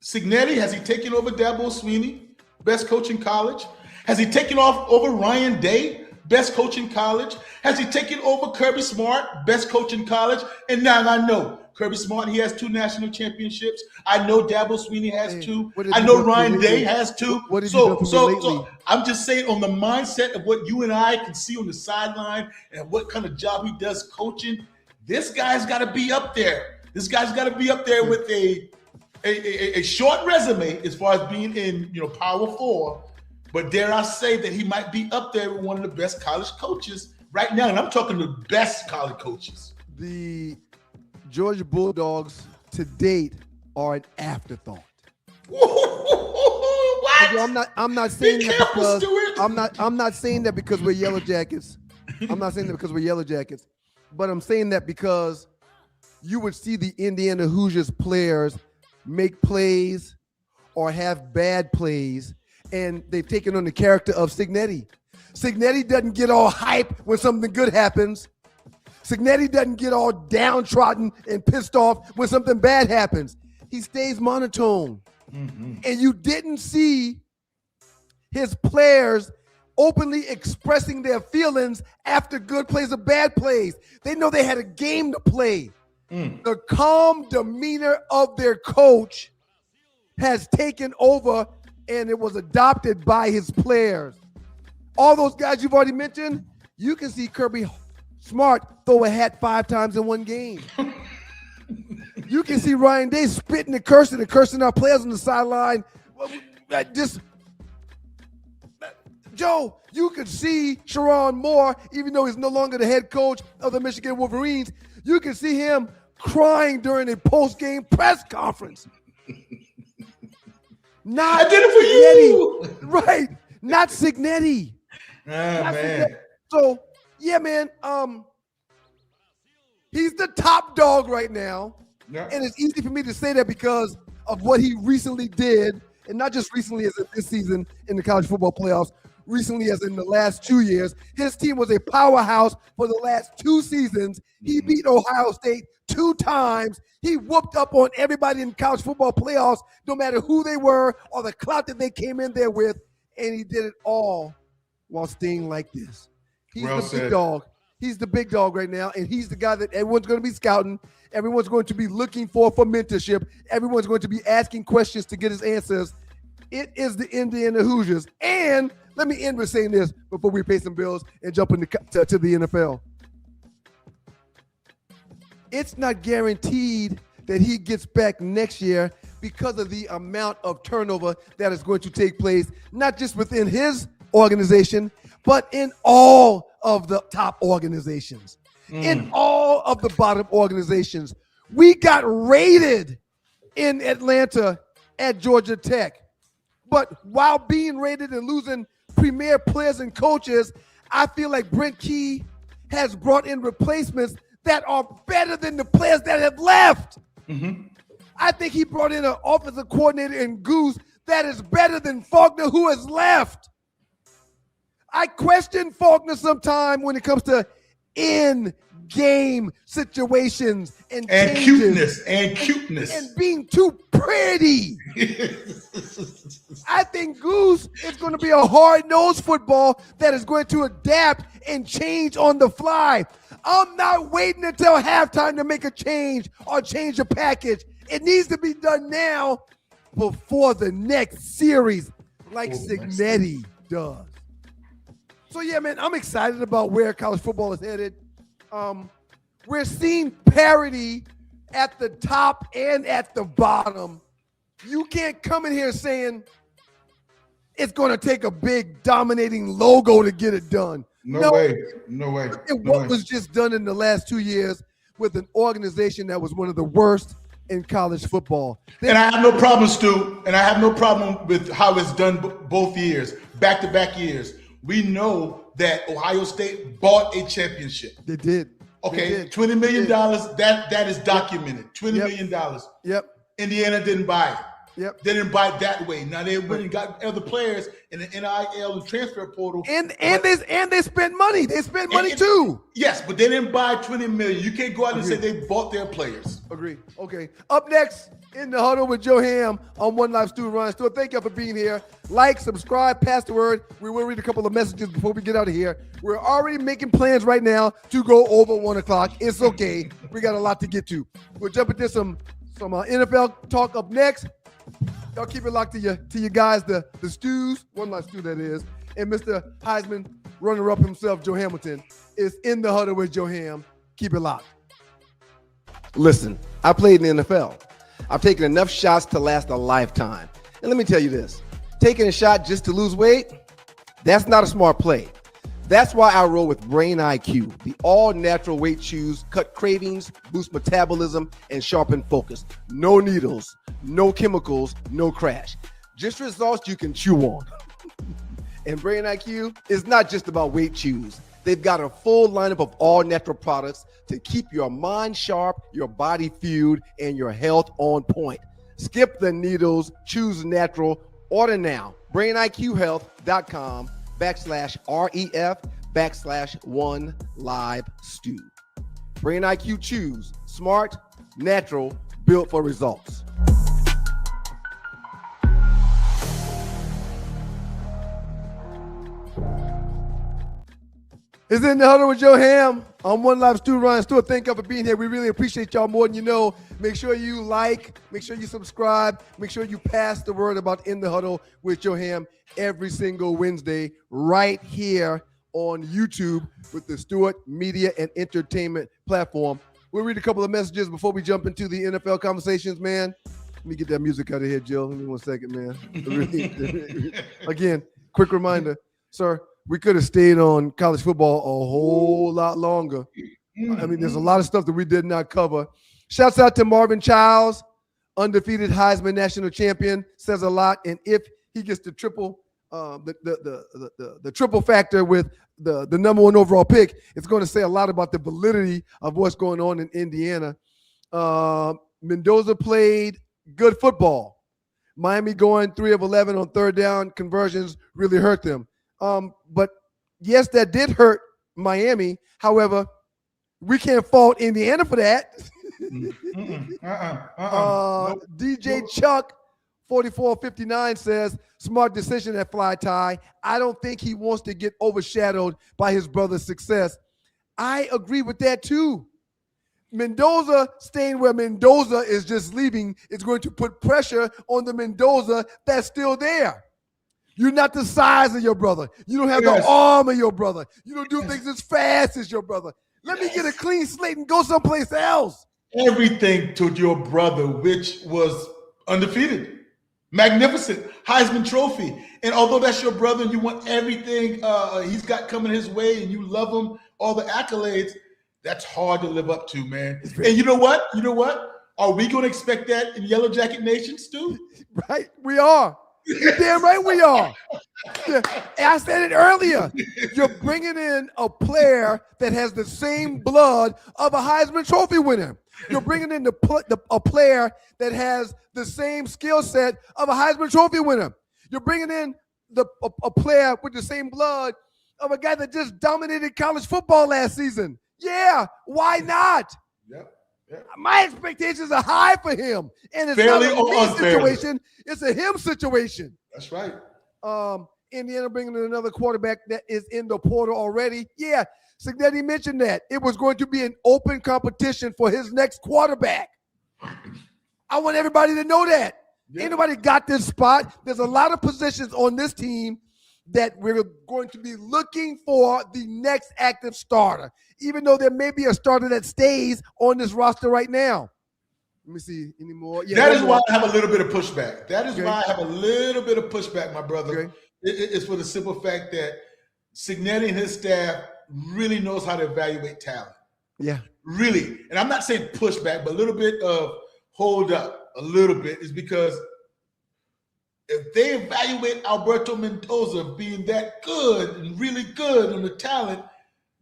Cignetti, has he taken over Dabo Swinney, best coach in college? Has he taken over Ryan Day, best coach in college? Has he taken over Kirby Smart, best coach in college? And now I know Kirby Smart, he has 2 national championships. I know Dabo Swinney has 2. I know Ryan Day has 2. So I'm just saying, on the mindset of what you and I can see on the sideline and what kind of job he does coaching, this guy's got to be up there. This guy's got to be up there with a short resume as far as being in Power 4. But dare I say that he might be up there with one of the best college coaches right now. And I'm talking the best college coaches. The Georgia Bulldogs to date are an afterthought. What? I'm not saying that because I'm not saying that because we're Yellow Jackets. I'm not saying that because we're Yellow Jackets, but I'm saying that because you would see the Indiana Hoosiers players make plays or have bad plays, and they've taken on the character of Signetti. Signetti doesn't get all hype when something good happens. Signetti doesn't get all downtrodden and pissed off when something bad happens. He stays monotone. Mm-hmm. And you didn't see his players openly expressing their feelings after good plays or bad plays. They know they had a game to play. The calm demeanor of their coach has taken over, and it was adopted by his players. All those guys you've already mentioned, you can see Kirby Smart throw a hat 5 times in one game. You can see Ryan Day spitting and cursing our players on the sideline. Joe, you could see Sharon Moore, even though he's no longer the head coach of the Michigan Wolverines, you can see him crying during a post-game press conference. Not I did it for Signetti. You. Right. Not Signetti. Man. Signetti. So, yeah, man. He's the top dog right now. Yeah. And it's easy for me to say that because of what he recently did, and not just recently as in this season in the college football playoffs, recently as in the last 2 years. His team was a powerhouse for the last 2 seasons. He beat Ohio State 2 times. He whooped up on everybody in college football playoffs, no matter who they were or the clout that they came in there with, and he did it all while staying like this. He's the big dog. He's the big dog right now, and he's the guy that everyone's going to be scouting. Everyone's going to be looking for mentorship. Everyone's going to be asking questions to get his answers. It is the Indiana Hoosiers. And let me end with saying this before we pay some bills and jump into to the NFL. It's not guaranteed that he gets back next year because of the amount of turnover that is going to take place, not just within his organization, but in all of the top organizations, in all of the bottom organizations. We got raided in Atlanta at Georgia Tech. But while being raided and losing premier players and coaches, I feel like Brent Key has brought in replacements that are better than the players that have left. Mm-hmm. I think he brought in an offensive coordinator in Goose that is better than Faulkner, who has left. I question Faulkner sometime when it comes to in-game situations and cuteness and being too pretty. I think Goose is going to be a hard-nosed football that is going to adapt and change on the fly. I'm not waiting until halftime to make a change or change a package. It needs to be done now before the next series, like Signetti does. So, yeah, man, I'm excited about where college football is headed. We're seeing parity at the top and at the bottom. You can't come in here saying it's going to take a big dominating logo to get it done. No way. What was just done in the last 2 years with an organization that was one of the worst in college football. And I have no problem, Stu, and I have no problem with how it's done both years, back-to-back years. We know that Ohio State bought a championship. They did. Okay, $20 million, that is documented. $20 million. Yep. Indiana didn't buy it. Yep. They didn't buy it that way. Now they went and got other players in the NIL and transfer portal. And they spent money. They spent money too. Yes, but they didn't buy $20 million. You can't go out and say they bought their players. Agree. Okay. Up next in the Huddle with Joe Ham on One Life Stu Ryan. Stu, thank you for being here. Like, subscribe, pass the word. We will read a couple of messages before we get out of here. We're already making plans right now to go over 1 o'clock. It's okay. We got a lot to get to. We'll jump into some NFL talk up next. Y'all keep it locked to your guys, the Stews, One Life Stew that is, and Mr. Heisman runner-up himself, Joe Hamilton, is in the Huddle with Joe Ham. Keep it locked. Listen, I played in the NFL. I've taken enough shots to last a lifetime. And let me tell you this, taking a shot just to lose weight, that's not a smart play. That's why I roll with Brain IQ. The all-natural weight chews cut cravings, boost metabolism, and sharpen focus. No needles, no chemicals, no crash. Just results you can chew on. And Brain IQ is not just about weight chews. They've got a full lineup of all natural products to keep your mind sharp, your body fueled, and your health on point. Skip the needles, choose natural. Order now. BrainIQHealth.com/REF/1LiveStew. Brain IQ, choose smart, natural, built for results. It's In the Huddle with Joe Ham. I'm One Live Stu, Ryan Stewart. Thank you for being here. We really appreciate y'all more than you know. Make sure you like, make sure you subscribe, make sure you pass the word about In the Huddle with Joe Ham every single Wednesday right here on YouTube with the Stewart Media and Entertainment platform. We'll read a couple of messages before we jump into the NFL conversations, man. Let me get that music out of here, Jill. Give me 1 second, man. Again, quick reminder, sir. We could have stayed on college football a whole lot longer. I mean, there's a lot of stuff that we did not cover. Shouts out to Marvin Childs, undefeated Heisman national champion, says a lot. And if he gets the triple, the triple factor with the number one overall pick, it's going to say a lot about the validity of what's going on in Indiana. Mendoza played good football. Miami going 3 of 11 on third down conversions really hurt them. But yes, that did hurt Miami. However, we can't fault Indiana for that. DJ Chuck 4459 says, smart decision at Fly Tie. I don't think he wants to get overshadowed by his brother's success. I agree with that too. Mendoza staying where Mendoza is just leaving is going to put pressure on the Mendoza that's still there. You're not the size of your brother. You don't have the arm of your brother. You don't do things as fast as your brother. Let me get a clean slate and go someplace else. Everything to your brother, which was undefeated, magnificent, Heisman Trophy. And although that's your brother and you want everything he's got coming his way and you love him, all the accolades, that's hard to live up to, man. And you know what? Are we going to expect that in Yellow Jacket Nation, Stu? Right, we are. You're damn right we are. I said it earlier. You're bringing in a player that has the same blood of a Heisman Trophy winner. You're bringing in a player that has the same skill set of a Heisman Trophy winner. You're bringing in a player with the same blood of a guy that just dominated college football last season. Yeah, why not? Yep. My expectations are high for him. And it's fairly not a me situation, it's a him situation. That's right. Indiana bringing in another quarterback that is in the portal already. Yeah, Signetti mentioned that. It was going to be an open competition for his next quarterback. I want everybody to know that. Yep. Ain't nobody got this spot. There's a lot of positions on this team that we're going to be looking for the next active starter, even though there may be a starter that stays on this roster right now. Let me see any more. Yeah, that is why I have a little bit of pushback. That is why I have a little bit of pushback, my brother. Okay. It's for the simple fact that Signetti and his staff really knows how to evaluate talent. Yeah. Really. And I'm not saying pushback, but a little bit of hold up a little bit is because if they evaluate Alberto Mendoza being that good and really good on the talent,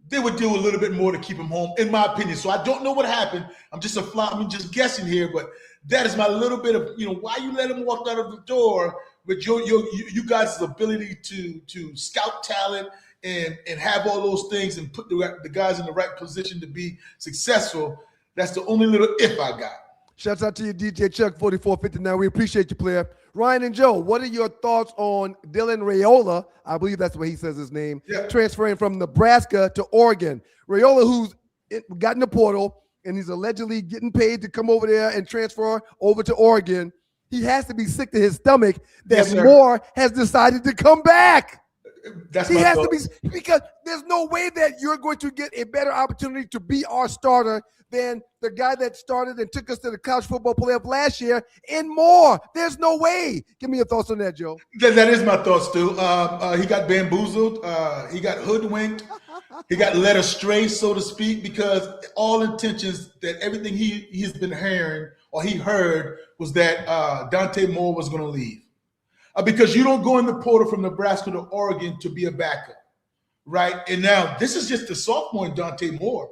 they would do a little bit more to keep him home, in my opinion. So I don't know what happened. I'm just just guessing here, but that is my little bit of, why you let him walk out of the door with you guys' ability to scout talent and have all those things and put the guys in the right position to be successful. That's the only little if I got. Shouts out to you, DJ Chuck 4459. We appreciate you, player. Ryan and Joe, what are your thoughts on Dylan Raiola? I believe that's what he says his name. Yeah. Transferring from Nebraska to Oregon. Raiola, who's got in the portal, and he's allegedly getting paid to come over there and transfer over to Oregon. He has to be sick to his stomach that Moore has decided to come back. He has to be, because there's no way that you're going to get a better opportunity to be our starter than the guy that started and took us to the college football playoff last year and more. There's no way. Give me your thoughts on that, Joe. That is my thoughts, Stu. He got bamboozled. He got hoodwinked. He got led astray, so to speak, because all intentions that everything he's been hearing or he heard was that Dante Moore was going to leave. Because you don't go in the portal from Nebraska to Oregon to be a backup. right? And now this is just the sophomore in Dante Moore.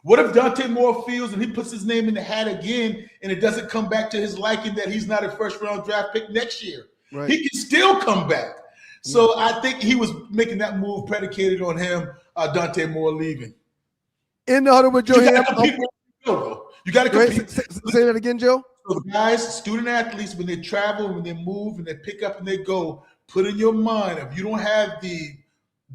What if Dante Moore feels and he puts his name in the hat again and it doesn't come back to his liking that he's not a first-round draft pick next year? Right. He can still come back. So I think he was making that move predicated on him, Dante Moore leaving. In the Huddle with Joe Ham. You got to compete. Say that again, Joe. So guys, student athletes, when they travel, when they move, and they pick up and they go, put in your mind, if you don't have the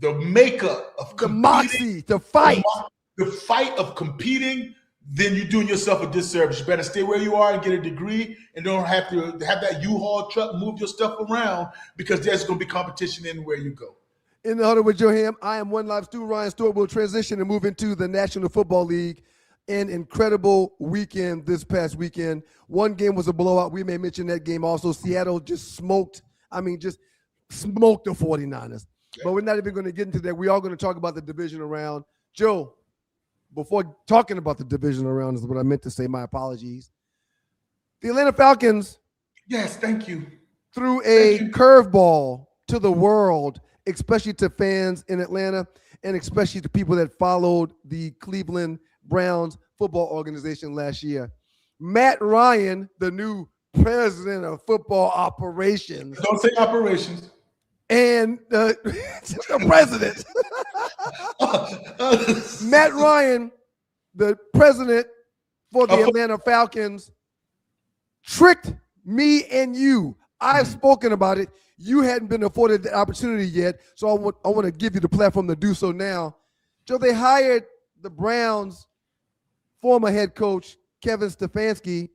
makeup of the moxie, the fight of competing, then you're doing yourself a disservice. You better stay where you are and get a degree, and don't have to have that U-Haul truck move your stuff around, because there's going to be competition anywhere you go. In the Huddle with Joe Ham, I am One Live Stu. Ryan Stewart will transition and move into the National Football League. An incredible weekend this past weekend. One game was a blowout. We may mention that game also. Seattle just smoked the 49ers. Okay. But we're not even going to get into that. We are going to talk about the divisional round. Joe, before talking about the divisional round is what I meant to say. My apologies. The Atlanta Falcons. Yes, thank you. Threw a curveball to the world, especially to fans in Atlanta and especially to people that followed the Cleveland Browns football organization last year. Matt Ryan, the new president of football operations. Don't say operations. And the president. Matt Ryan, the president for the Atlanta Falcons, tricked me and you. I've spoken about it. You hadn't been afforded the opportunity yet, so I want to give you the platform to do so now. Joe, they hired the Browns' former head coach, Kevin Stefanski,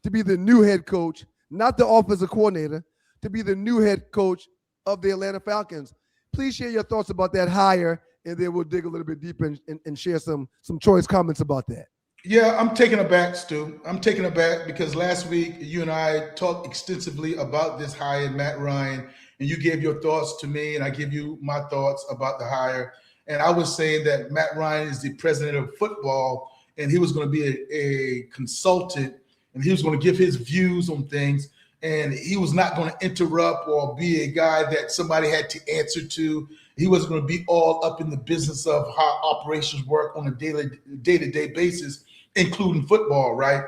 to be the new head coach, not the offensive coordinator, to be the new head coach of the Atlanta Falcons. Please share your thoughts about that hire, and then we'll dig a little bit deeper and share some choice comments about that. Yeah, I'm taken aback, Stu. I'm taken aback because last week you and I talked extensively about this hire, Matt Ryan, and you gave your thoughts to me, and I give you my thoughts about the hire. And I was saying that Matt Ryan is the president of football, and he was going to be a consultant, and he was going to give his views on things, and he was not going to interrupt or be a guy that somebody had to answer to. He wasn't going to be all up in the business of how operations work on a day-to-day basis, including football, right?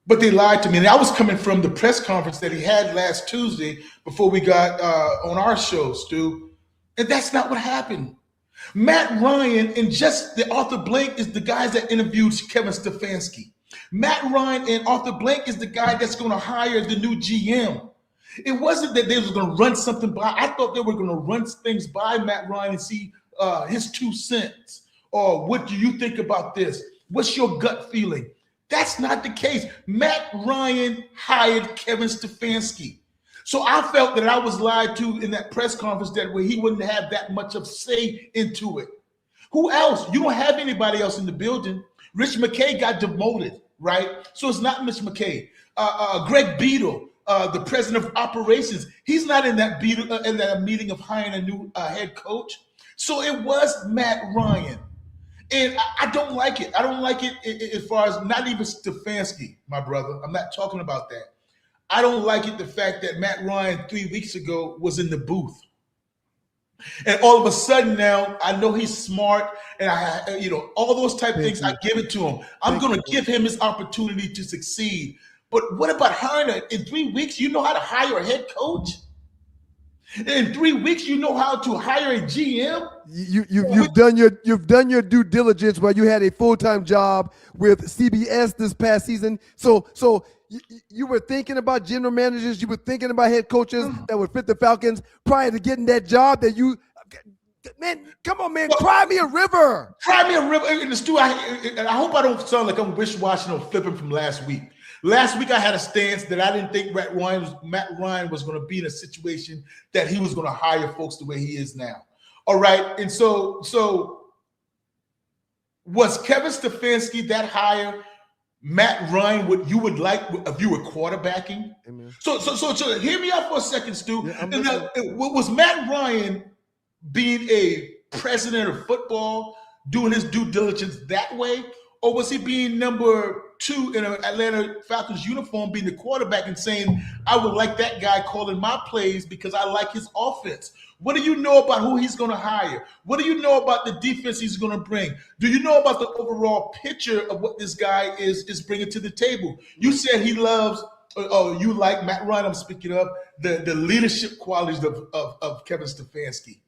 But they lied to me. And I was coming from the press conference that he had last Tuesday before we got on our show, Stu, and that's not what happened. Matt Ryan and just the Arthur Blank is the guys that interviewed Kevin Stefanski. Matt Ryan and Arthur Blank is the guy that's going to hire the new GM. It wasn't that they were going to run something by. I thought they were going to run things by Matt Ryan and see his 2 cents. Or what do you think about this? What's your gut feeling? That's not the case. Matt Ryan hired Kevin Stefanski. So I felt that I was lied to in that press conference that way he wouldn't have that much of say into it. Who else? You don't have anybody else in the building. Rich McKay got demoted, right? So it's not Mitch McKay. Greg Beadle, the president of operations, he's not in that meeting of hiring a new head coach. So it was Matt Ryan. And I don't like it. I don't like it as far as not even Stefanski, my brother. I'm not talking about that. I don't like it, the fact that Matt Ryan 3 weeks ago was in the booth. And all of a sudden now, I know he's smart, and all those type of things, I give it to him. I'm going to give him his opportunity to succeed. But what about hiring in 3 weeks? You know how to hire a head coach? In 3 weeks, you know how to hire a GM? You've done your due diligence while you had a full-time job with CBS this past season. So you were thinking about general managers, you were thinking about head coaches that would fit the Falcons prior to getting that job that you – man, come on, man, cry me a river. Cry me a river. And Stu, I hope I don't sound like I'm wish-washing or flipping from last week. Last week I had a stance that I didn't think Matt Ryan was going to be in a situation that he was going to hire folks the way he is now. All right, and so was Kevin Stefanski that hire Matt Ryan what you would like if you were quarterbacking? Amen. So hear me out for a second, Stu. Yeah, was Matt Ryan being a president of football, doing his due diligence that way? Or was he being number 2 in an Atlanta Falcons uniform, being the quarterback and saying, I would like that guy calling my plays because I like his offense? What do you know about who he's going to hire? What do you know about the defense he's going to bring? Do you know about the overall picture of what this guy is bringing to the table? You said he loves, you like Matt Ryan. I'm speaking of the leadership qualities of Kevin Stefanski.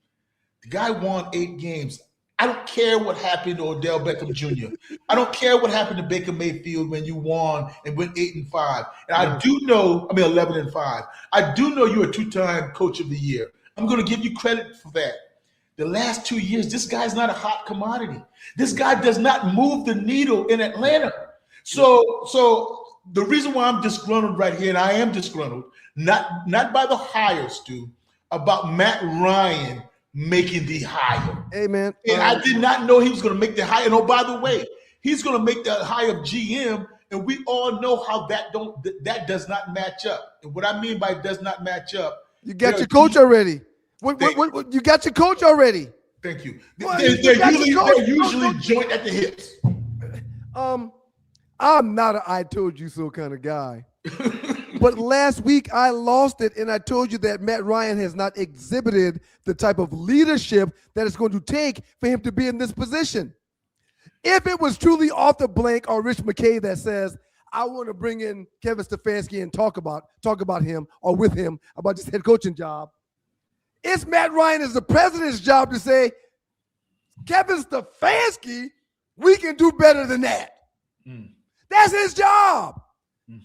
The guy won 8 games. I don't care what happened to Odell Beckham Jr. I don't care what happened to Baker Mayfield when you won and went 8-5. And I do know, 11-5. I do know you're a 2-time coach of the year. I'm going to give you credit for that. The last 2 years, this guy's not a hot commodity. This guy does not move the needle in Atlanta. So the reason why I'm disgruntled right here, and I am disgruntled, not by the hire, Stu, about Matt Ryan making the hire. Hey, man. And I did not know he was going to make the hire. And oh, by the way, he's going to make the hire of GM, and we all know how that does not match up. And what I mean by does not match up, you got your coach already. What, you got your coach already. Thank you. Well, They're usually joint at the hips. I'm not an I told you so kind of guy. But last week I lost it, and I told you that Matt Ryan has not exhibited the type of leadership that it's going to take for him to be in this position. If it was truly off the blank or Rich McKay that says, I want to bring in Kevin Stefanski and talk about him or with him about this head coaching job, it's Matt Ryan as the president's job to say, Kevin Stefanski, we can do better than that. That's his job.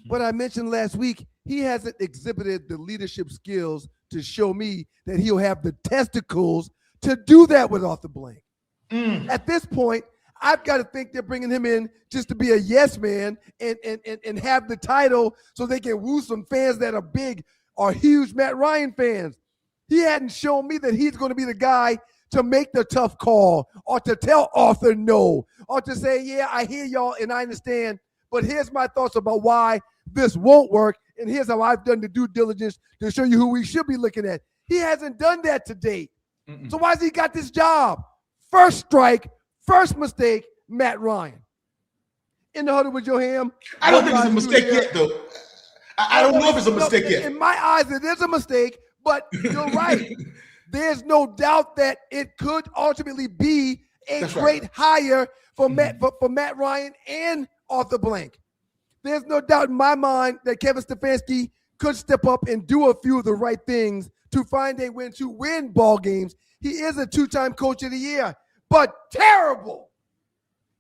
But I mentioned last week, he hasn't exhibited the leadership skills to show me that he'll have the testicles to do that with off the blank. At this point, I've got to think they're bringing him in just to be a yes man and have the title so they can woo some fans that are big or huge Matt Ryan fans. He hadn't shown me that he's going to be the guy to make the tough call or to tell Arthur no or to say, yeah, I hear y'all and I understand, but here's my thoughts about why this won't work, and here's how I've done the due diligence to show you who we should be looking at. He hasn't done that to date. So why has he got this job? First strike, first mistake, Matt Ryan. In the Huddle with Joe Ham. I don't think it's a mistake yet, though. I don't know if it's a mistake yet. In my eyes, it is a mistake, but you're right. There's no doubt that it could ultimately be a great hire for Matt Ryan and Arthur Blank. There's no doubt in my mind that Kevin Stefanski could step up and do a few of the right things to find a win, to win ball games. He is a 2-time coach of the year, but terrible.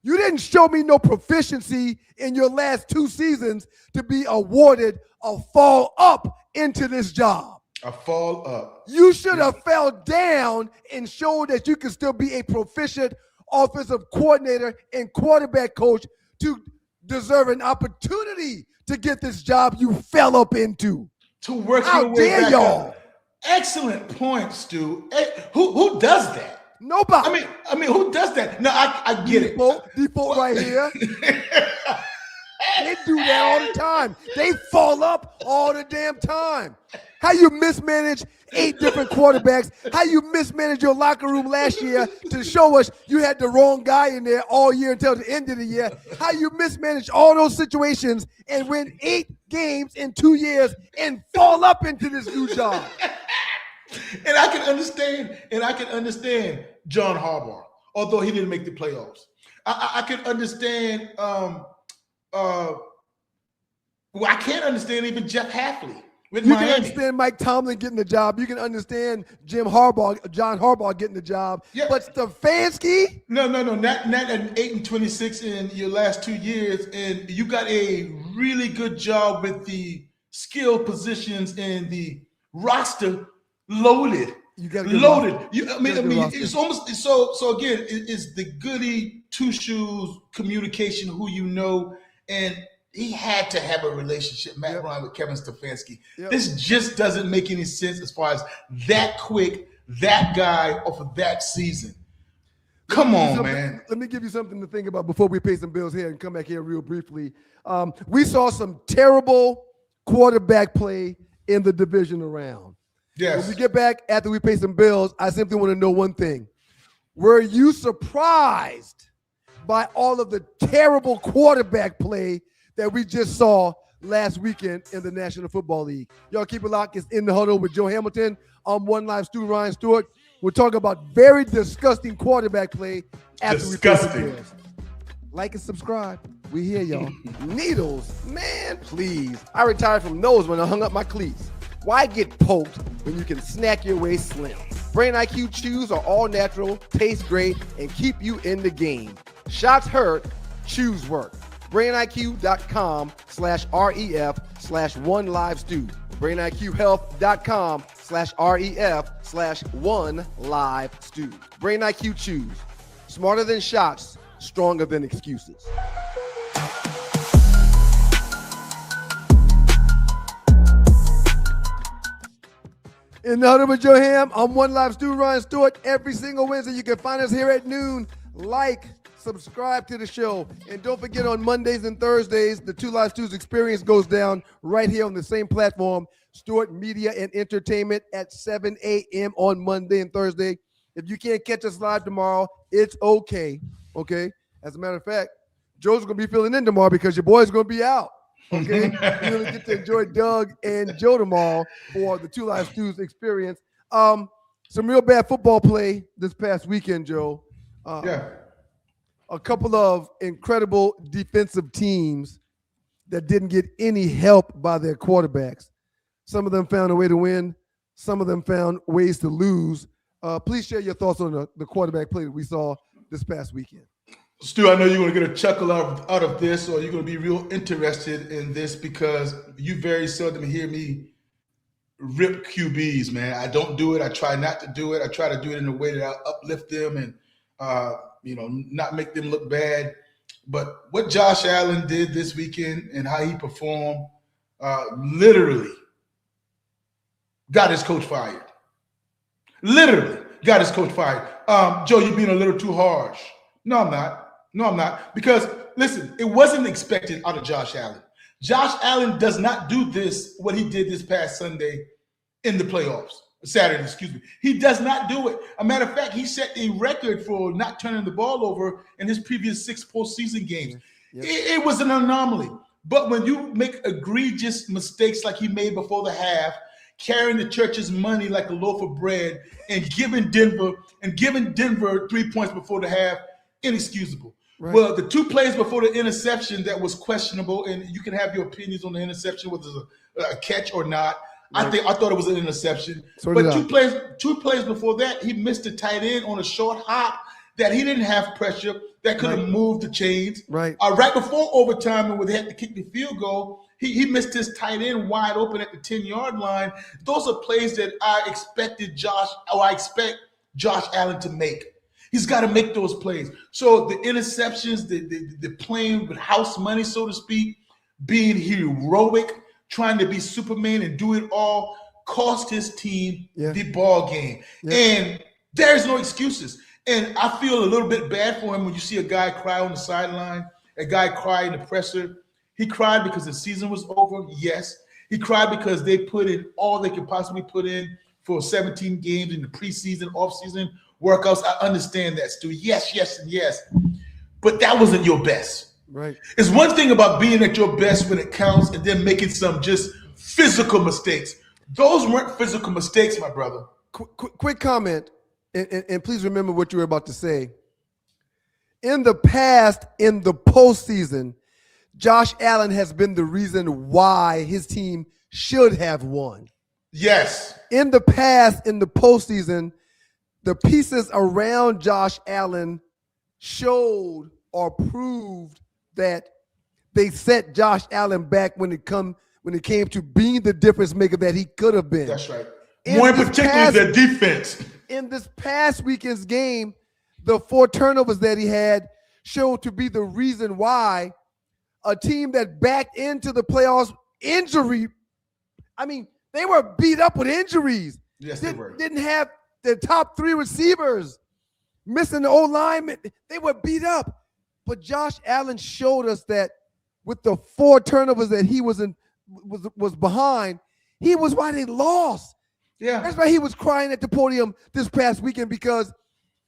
You didn't show me no proficiency in your last 2 seasons to be awarded a fall up into this job. A fall up. You should have fell down and showed that you could still be a proficient offensive coordinator and quarterback coach to deserve an opportunity to get this job you fell up into. To work your way back y'all? Up. Excellent point, Stu. Hey, who does that? Nobody. I mean, who does that? No, I get it. Default right here. They do that all the time. They fall up all the damn time. How you mismanage 8 different quarterbacks. How you mismanage your locker room last year to show us you had the wrong guy in there all year until the end of the year. How you mismanage all those situations and win 8 games in 2 years and fall up into this new job. And I can understand John Harbaugh, although he didn't make the playoffs. I can understand I can't understand even Jeff Hafley. You can understand Mike Tomlin getting the job. You can understand John Harbaugh getting the job. Yeah. But Stefanski? No. Not an 8-26 in your last 2 years. And you got a really good job with the skill positions and the roster loaded. You got loaded. It's almost so again, it's the goody two shoes communication, who you know, and he had to have a relationship, Matt Ryan, with Kevin Stefanski. This just doesn't make any sense as far as that quick, that guy off of that season. Come on, man. Let me give you something to think about before we pay some bills here and come back here real briefly. We saw some terrible quarterback play in the divisional round. Yes. When we get back after we pay some bills, I simply want to know one thing. Were you surprised by all of the terrible quarterback play that we just saw last weekend in the National Football League? Y'all keep it locked. It's In the Huddle with Joe Hamilton I'm One Live Stu Ryan Stewart. We'll talk about very disgusting quarterback play after we play the Bears. Like and subscribe. We hear y'all. Needles, man, please. I retired from those when I hung up my cleats. Why get poked when you can snack your way slim? Brain IQ chews are all natural, taste great, and keep you in the game. Shots hurt, chews work. BrainIQ.com/REF/OneLiveStew. BrainIQHealth.com/REF/OneLiveStew. Brain IQ chews. Smarter than shots, stronger than excuses. In the Huddle with Joe Ham, I'm One Live Stu Ryan Stewart. Every single Wednesday, you can find us here at noon. Like, subscribe to the show. And don't forget, on Mondays and Thursdays, the Two Live Stews experience goes down right here on the same platform, Stewart Media and Entertainment, at 7 a.m. on Monday and Thursday. If you can't catch us live tomorrow, it's okay. As a matter of fact, Joe's going to be filling in tomorrow because your boy's going to be out. Okay, you're going to get to enjoy Doug and Joe tomorrow for the Two Live Stews experience. Some real bad football play this past weekend, Joe. A couple of incredible defensive teams that didn't get any help by their quarterbacks. Some of them found a way to win. Some of them found ways to lose. Please share your thoughts on the quarterback play that we saw this past weekend. Stu, I know you're going to get a chuckle out of this, or you're going to be real interested in this because you very seldom hear me rip QBs, man. I don't do it. I try not to do it. I try to do it in a way that I uplift them and, not make them look bad. But what Josh Allen did this weekend and how he performed literally got his coach fired. Literally got his coach fired. Joe, you're being a little too harsh. No, I'm not. Because, listen, it wasn't expected out of Josh Allen. Josh Allen does not do what he did this past Saturday in the playoffs. He does not do it. A matter of fact, he set a record for not turning the ball over in his previous 6 postseason games. Yep. It was an anomaly. But when you make egregious mistakes like he made before the half, carrying the church's money like a loaf of bread and giving Denver 3 points before the half, inexcusable. Right. Well, the 2 plays before the interception that was questionable, and you can have your opinions on the interception, whether it's a catch or not. Right. I thought it was an interception. But 2 plays before that, he missed a tight end on a short hop that he didn't have pressure that could have moved the chains. Right. Right before overtime, and when they had to kick the field goal, he missed his tight end wide open at the 10-yard line. Those are plays that I expect Josh Allen to make. He's got to make those plays. So the interceptions, the playing with house money, so to speak, being heroic, trying to be Superman and do it all, cost his team the ball game. Yeah. And there's no excuses. And I feel a little bit bad for him when you see a guy cry on the sideline, a guy cry in the presser. He cried because the season was over, yes. He cried because they put in all they could possibly put in for 17 games in the preseason, offseason workouts. I understand that, Stu. Yes, and yes. But that wasn't your best. Right. It's one thing about being at your best when it counts and then making some just physical mistakes. Those weren't physical mistakes, my brother. Quick comment, and please remember what you were about to say. In the past, in the postseason, Josh Allen has been the reason why his team should have won. Yes. In the past, in the postseason, the pieces around Josh Allen showed or proved that they set Josh Allen back when it came to being the difference maker that he could have been. That's right. More in particular, the defense. In this past weekend's game, the 4 turnovers that he had showed to be the reason why a team that backed into the playoffs injury. I mean, they were beat up with injuries. Yes, they were. Didn't have the top 3 receivers, missing the O-line. They were beat up. But Josh Allen showed us that with the 4 turnovers that he was behind, he was why they lost. Yeah. That's why he was crying at the podium this past weekend, because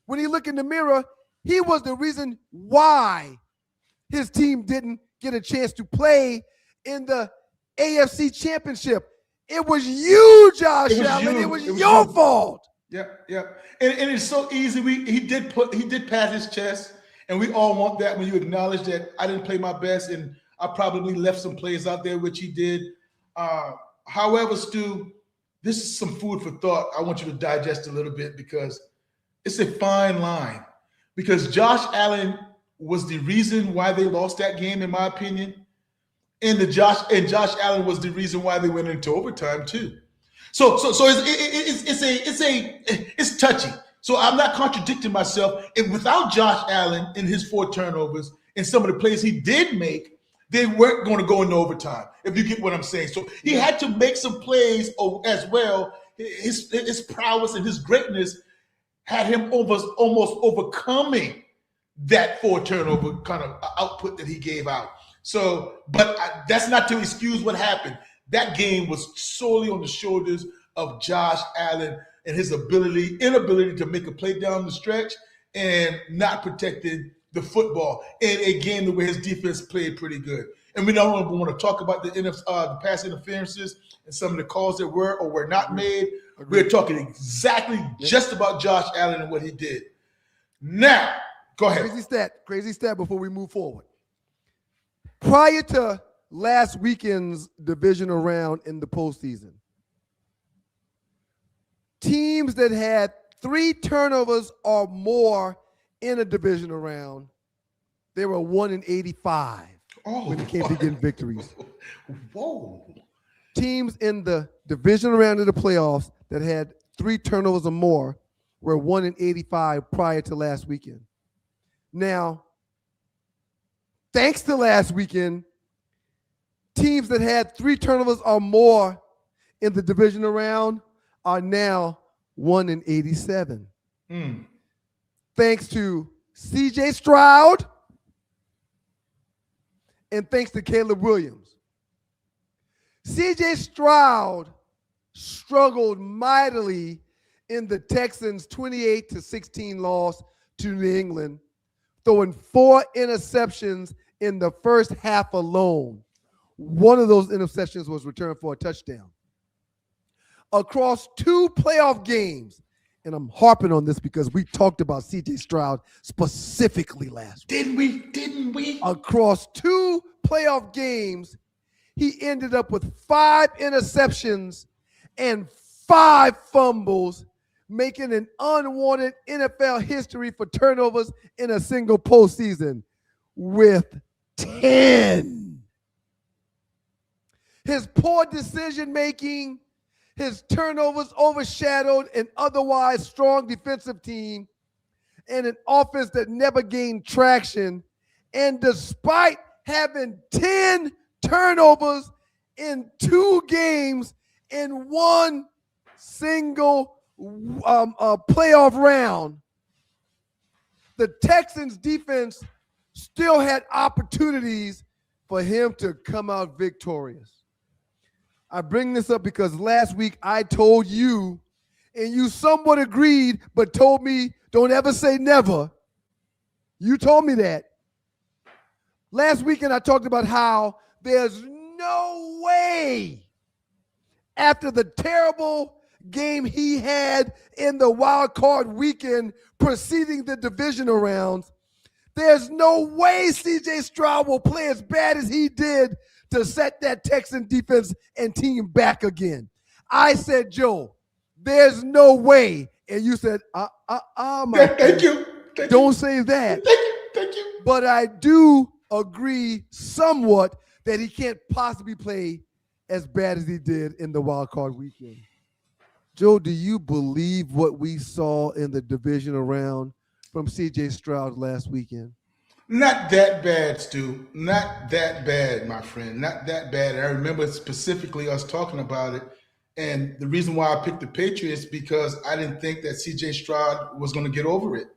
when he looked in the mirror, he was the reason why his team didn't get a chance to play in the AFC Championship. It was you, Josh It was Allen. you. It was It was your you. fault. Yep. And it's so easy. He did pat his chest, and we all want that when you acknowledge that I didn't play my best, and I probably left some plays out there, which he did. However, Stu, this is some food for thought. I want you to digest a little bit because it's a fine line. Because Josh Allen was the reason why they lost that game, in my opinion. And Josh Allen was the reason why they went into overtime too. So it's touchy. So I'm not contradicting myself. And without Josh Allen and his 4 turnovers and some of the plays he did make, they weren't going to go into overtime, if you get what I'm saying. So he had to make some plays as well. His prowess and his greatness had him almost overcoming that 4 turnover kind of output that he gave out. So, but that's not to excuse what happened. That game was solely on the shoulders of Josh Allen and his inability to make a play down the stretch and not protecting the football in a game where his defense played pretty good. And we don't even want to talk about the pass interferences and some of the calls that were or were not made. We're talking exactly just about Josh Allen and what he did. Now, go ahead. Crazy stat before we move forward. Prior to last weekend's divisional round in the postseason, teams that had 3 turnovers or more in a divisional round, they were 1-85 when it came to getting victories. Whoa. Teams in the divisional round of the playoffs that had 3 turnovers or more were 1-85 prior to last weekend. Now, thanks to last weekend, teams that had 3 turnovers or more in the divisional round are now 1-87. Thanks to C.J. Stroud and thanks to Caleb Williams. C.J. Stroud struggled mightily in the Texans' 28-16 loss to New England, throwing 4 interceptions in the first half alone. One of those interceptions was returned for a touchdown. Across 2 playoff games, and I'm harping on this because we talked about C.J. Stroud specifically last week. Didn't we? Across 2 playoff games, he ended up with 5 interceptions and 5 fumbles, making an unwanted NFL history for turnovers in a single postseason with 10. His poor decision-making, his turnovers overshadowed an otherwise strong defensive team and an offense that never gained traction. And despite having 10 turnovers in 2 games in one single playoff round, the Texans defense still had opportunities for him to come out victorious. I bring this up because last week I told you, and you somewhat agreed, but told me don't ever say never. You told me that. Last weekend I talked about how there's no way after the terrible game he had in the wild card weekend preceding the divisional rounds, there's no way C.J. Stroud will play as bad as he did to set that Texan defense and team back again. I said, Joe, there's no way. And you said, Thank you. Don't say that. Thank you. But I do agree somewhat that he can't possibly play as bad as he did in the wild card weekend. Joe, do you believe what we saw in the divisional round from C.J. Stroud last weekend? Not that bad, Stu. Not that bad, my friend. Not that bad. I remember specifically us talking about it. And the reason why I picked the Patriots because I didn't think that C.J. Stroud was going to get over it.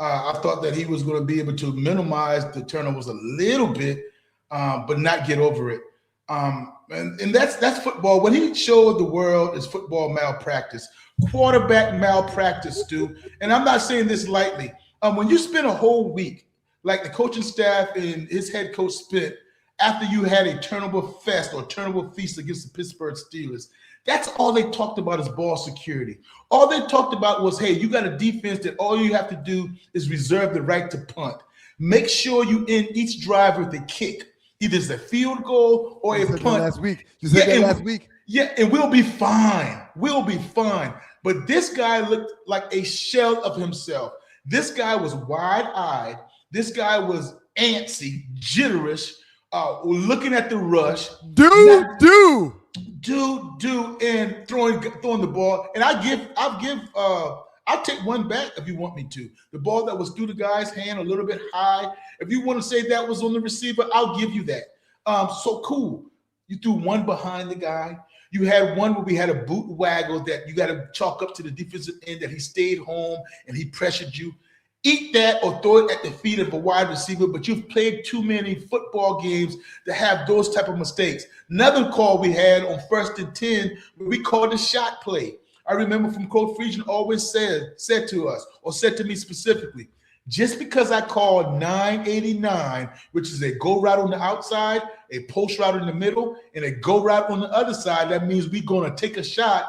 I thought that he was going to be able to minimize the turnovers a little bit, but not get over it. And that's football. When he showed the world is football malpractice, quarterback malpractice, Stu. And I'm not saying this lightly. When you spend a whole week, like the coaching staff and his head coach spent, after you had a turnover fest or turnover feast against the Pittsburgh Steelers. That's all they talked about is ball security. All they talked about was, hey, you got a defense that all you have to do is reserve the right to punt. Make sure you end each drive with a kick. Either it's a field goal or a punt. Last week. You said that last week. Yeah, and we'll be fine. We'll be fine. But this guy looked like a shell of himself. This guy was wide-eyed. This guy was antsy, jitterish, looking at the rush. And throwing the ball. And I'll take one back if you want me to. The ball that was through the guy's hand a little bit high. If you want to say that was on the receiver, I'll give you that. So cool. You threw one behind the guy. You had one where we had a boot waggle that you got to chalk up to the defensive end that he stayed home and he pressured you. Eat that or throw it at the feet of a wide receiver, but you've played too many football games to have those type of mistakes. Another call we had on 1st and 10, we called a shot play. I remember from Coach Friesian always said to us, or said to me specifically, just because I called 989, which is a go route on the outside, a post route in the middle, and a go route on the other side, that means we're going to take a shot.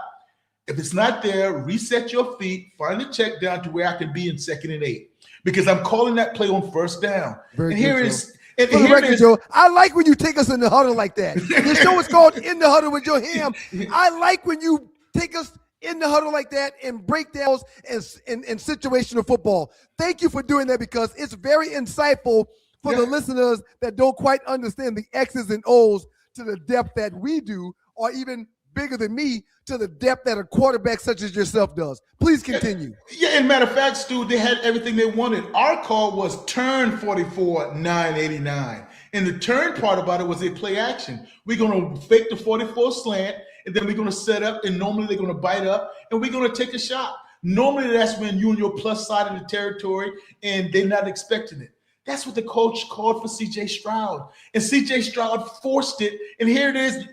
If it's not there, reset your feet, find a check down to where I can be in 2nd and 8. Because I'm calling that play on 1st down. Very and good, here Joe. is For the record, Joe, I like when you take us in the huddle like that. This show is called In the Huddle with Joe Ham. I like when you take us in the huddle like that and breakdowns and situational football. Thank you for doing that because it's very insightful for the listeners that don't quite understand the X's and O's to the depth that we do, or even bigger than me, to the depth that a quarterback such as yourself does. Please continue. Yeah, and matter of fact, Stu, they had everything they wanted. Our call was turn 44, 989. And the turn part about it was a play action. We're going to fake the 44 slant, and then we're going to set up, and normally they're going to bite up, and we're going to take a shot. Normally that's when you're on your plus side of the territory, and they're not expecting it. That's what the coach called for C.J. Stroud. And C.J. Stroud forced it. And here it is,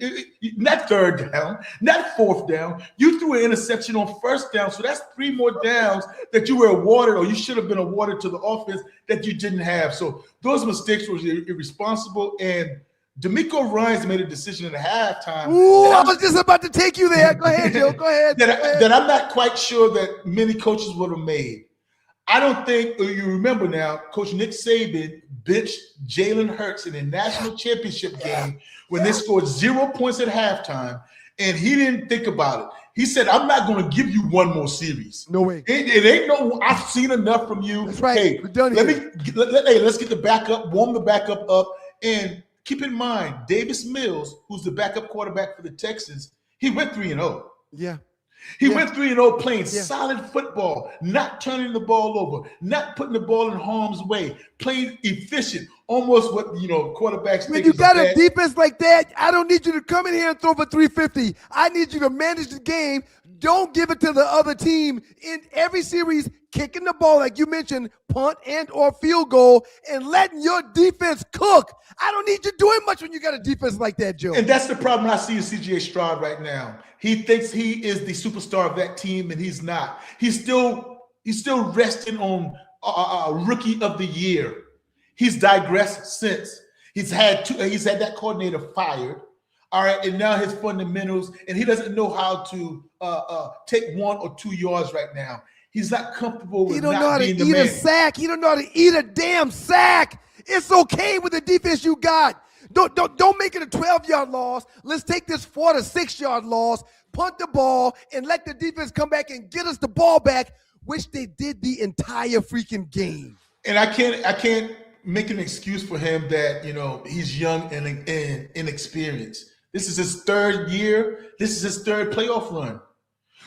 not 3rd down, not 4th down. You threw an interception on 1st down. So that's 3 more downs that you were awarded, or you should have been awarded to the offense that you didn't have. So those mistakes were irresponsible. And D'Amico Ryans made a decision at halftime. Ooh, I was just about to take you there. Go ahead, Joe. Go ahead. That I'm not quite sure that many coaches would have made. I don't think you remember now, Coach Nick Saban benched Jalen Hurts in a national championship game when they scored 0 points at halftime, and he didn't think about it. He said, I'm not going to give you one more series. No way. It ain't no, I've seen enough from you. That's right. Hey, we're done here. Let's get the backup, warm the backup up, and keep in mind, Davis Mills, who's the backup quarterback for the Texans, he went 3-0. Yeah. He went 3-0 playing solid football, not turning the ball over, not putting the ball in harm's way, playing efficient, almost what, quarterbacks When think you is got a a bad. defense like that, I don't need you to come in here and throw for 350. I need you to manage the game. Don't give it to the other team in every series, kicking the ball, like you mentioned, punt and or field goal, and letting your defense cook. I don't need you doing much when you got a defense like that, Joe. And that's the problem I see in C.J. Stroud right now. He thinks he is the superstar of that team, and he's not. He's still resting on rookie of the year. He's digressed since. He's had that coordinator fired. All right, and now his fundamentals, and he doesn't know how to take 1 or 2 yards right now. He's not comfortable with not being the man. He don't know how to eat a sack. He don't know how to eat a damn sack. It's okay with the defense you got. Don't make it a 12-yard loss. Let's take this 4 to 6 yard loss, punt the ball, and let the defense come back and get us the ball back, which they did the entire freaking game. And I can't make an excuse for him that he's young and inexperienced. This is his 3rd year. This is his 3rd playoff run.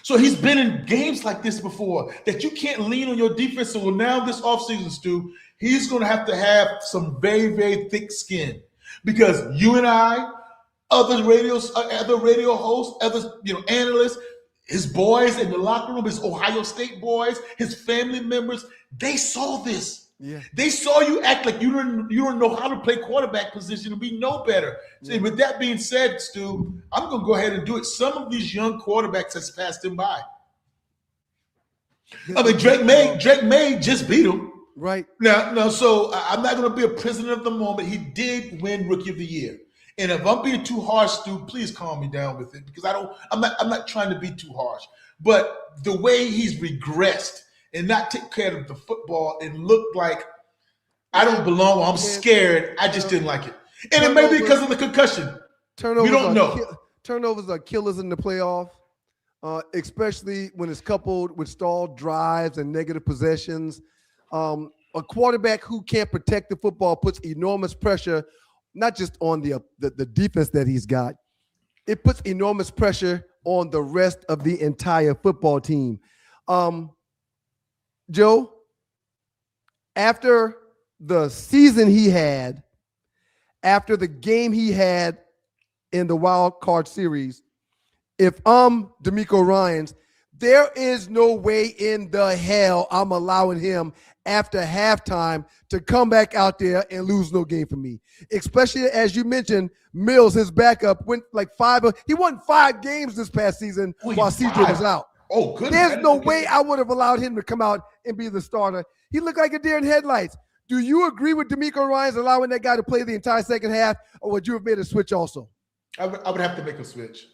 So he's been in games like this before that you can't lean on your defense. So now this offseason, Stu, he's going to have some very, very thick skin because you and I, other radio hosts, other analysts, his boys in the locker room, his Ohio State boys, his family members, they saw this. Yeah. They saw you act like you don't know how to play quarterback position and we know better. So with that being said, Stu, I'm going to go ahead and do it. Some of these young quarterbacks has passed him by. I mean, Drake May just beat him. Right. Now, so I'm not going to be a prisoner of the moment. He did win Rookie of the Year, and if I'm being too harsh, Stu, please calm me down with it because I'm not trying to be too harsh. But the way he's regressed and not take care of the football and look like I don't belong or I'm scared, I just didn't like it. And it may be because of the concussion. We don't know. Turnovers are killers in the playoff, especially when it's coupled with stalled drives and negative possessions. A quarterback who can't protect the football puts enormous pressure, not just on the defense that he's got. It puts enormous pressure on the rest of the entire football team. Joe, after the season he had, after the game he had in the wild card series, if I'm D'Amico Ryans, there is no way in the hell I'm allowing him after halftime to come back out there and lose no game for me. Especially as you mentioned, Mills, his backup, went like he won 5 games this past season while CJ was out. Oh, good. There's no way I would have allowed him to come out and be the starter. He looked like a deer in headlights. Do you agree with D'Amico Ryans allowing that guy to play the entire second half, or would you have made a switch also? I would have to make a switch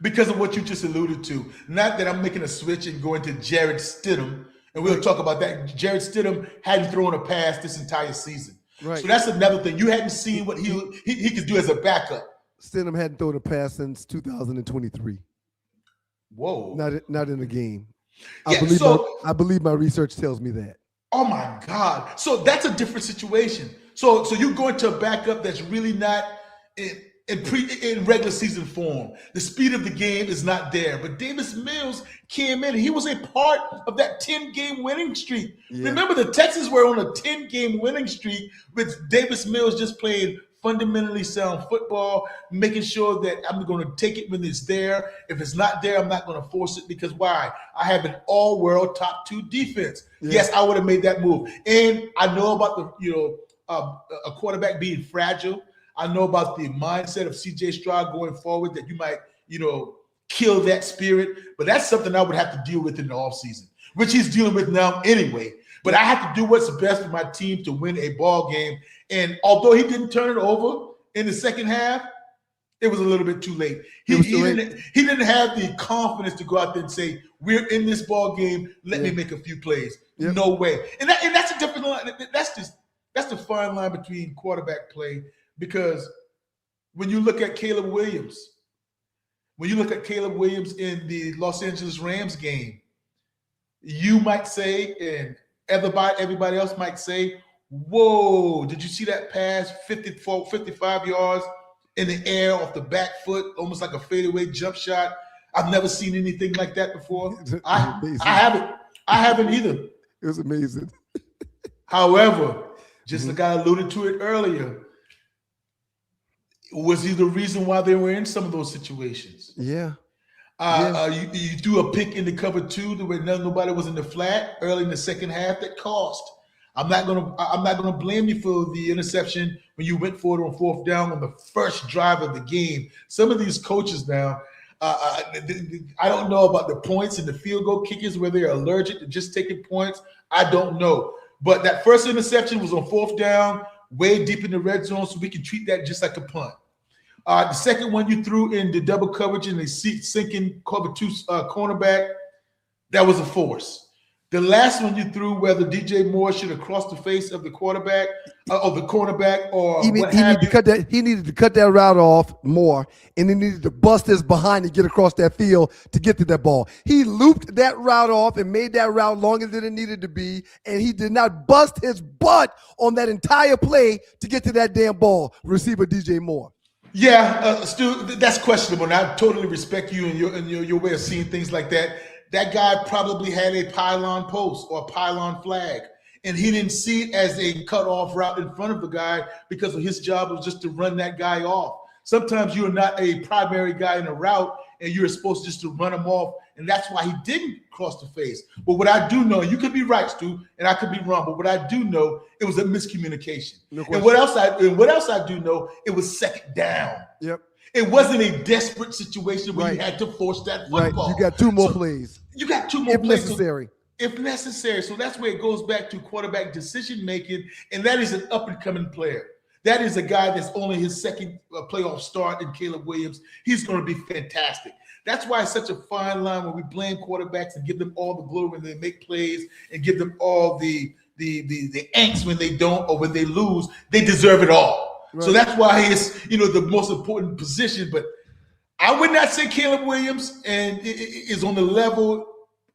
because of what you just alluded to. Not that I'm making a switch and going to Jarrett Stidham, and we'll talk about that. Jarrett Stidham hadn't thrown a pass this entire season. Right. So that's another thing. You hadn't seen what he could do as a backup. Stidham hadn't thrown a pass since 2023. Whoa. Not in a game. Yeah, I believe my research tells me that. Oh my God. So that's a different situation. So you go into a backup that's really not in regular season form. The speed of the game is not there. But Davis Mills came in. He was a part of that 10-game winning streak. Yeah. Remember, the Texans were on a 10-game winning streak with Davis Mills just playing fundamentally sound football, making sure that I'm going to take it when it's there. If it's not there, I'm not going to force it because why? I have an all-world top 2 defense. Yeah. Yes, I would have made that move. And I know about a quarterback being fragile. I know about the mindset of C.J. Stroud going forward that you might, kill that spirit. But that's something I would have to deal with in the offseason, which he's dealing with now anyway. But I have to do what's best for my team to win a ball game. And although he didn't turn it over in the second half, it was a little bit too late. He didn't have the confidence to go out there and say, we're in this ball game. Let me make a few plays. Yep. No way. And that's a different line. That's the fine line between quarterback play. Because when you look at Caleb Williams in the Los Angeles Rams game, you might say, and everybody else might say, whoa, did you see that pass 55 yards in the air off the back foot, almost like a fadeaway jump shot? I've never seen anything like that before. I haven't either. It was amazing. However, just like I alluded to it earlier, was he the reason why they were in some of those situations? Yeah. You threw a pick in the cover 2 to where nobody was in the flat early in the second half that cost. I'm not gonna blame you for the interception when you went for it on 4th down on the first drive of the game. Some of these coaches now, I don't know about the points and the field goal kickers where they're allergic to just taking points. I don't know. But that first interception was on 4th down, way deep in the red zone, so we can treat that just like a punt. The second one you threw in the double coverage and the sinking cover 2 cornerback, that was a force. The last one you threw, whether DJ Moore should have crossed the face of the quarterback or the cornerback, or he needed to cut that route off more, and he needed to bust his behind to get across that field to get to that ball. He looped that route off and made that route longer than it needed to be, and he did not bust his butt on that entire play to get to that damn ball. Receiver DJ Moore. Yeah, Stu, that's questionable. And I totally respect you and your way of seeing things like that. That guy probably had a pylon post or a pylon flag, and he didn't see it as a cutoff route in front of the guy because of his job was just to run that guy off. Sometimes you're not a primary guy in a route, and you're supposed just to run him off, and that's why he didn't cross the face. But what I do know, you could be right, Stu, and I could be wrong, but what I do know, it was a miscommunication. No question. And what else I do know, it was second down. Yep. It wasn't a desperate situation where you had to force that football. Right. You got 2 more plays. You got 2 more if plays. necessary. if necessary. So that's where it goes back to quarterback decision making, and that is an up and coming player. That is a guy that's only his second playoff start in Caleb Williams. He's going to be fantastic. That's why it's such a fine line when we blame quarterbacks and give them all the glory when they make plays and give them all the angst when they don't or when they lose. They deserve it all. Right. So that's why it's the most important position. But I would not say Caleb Williams is on the level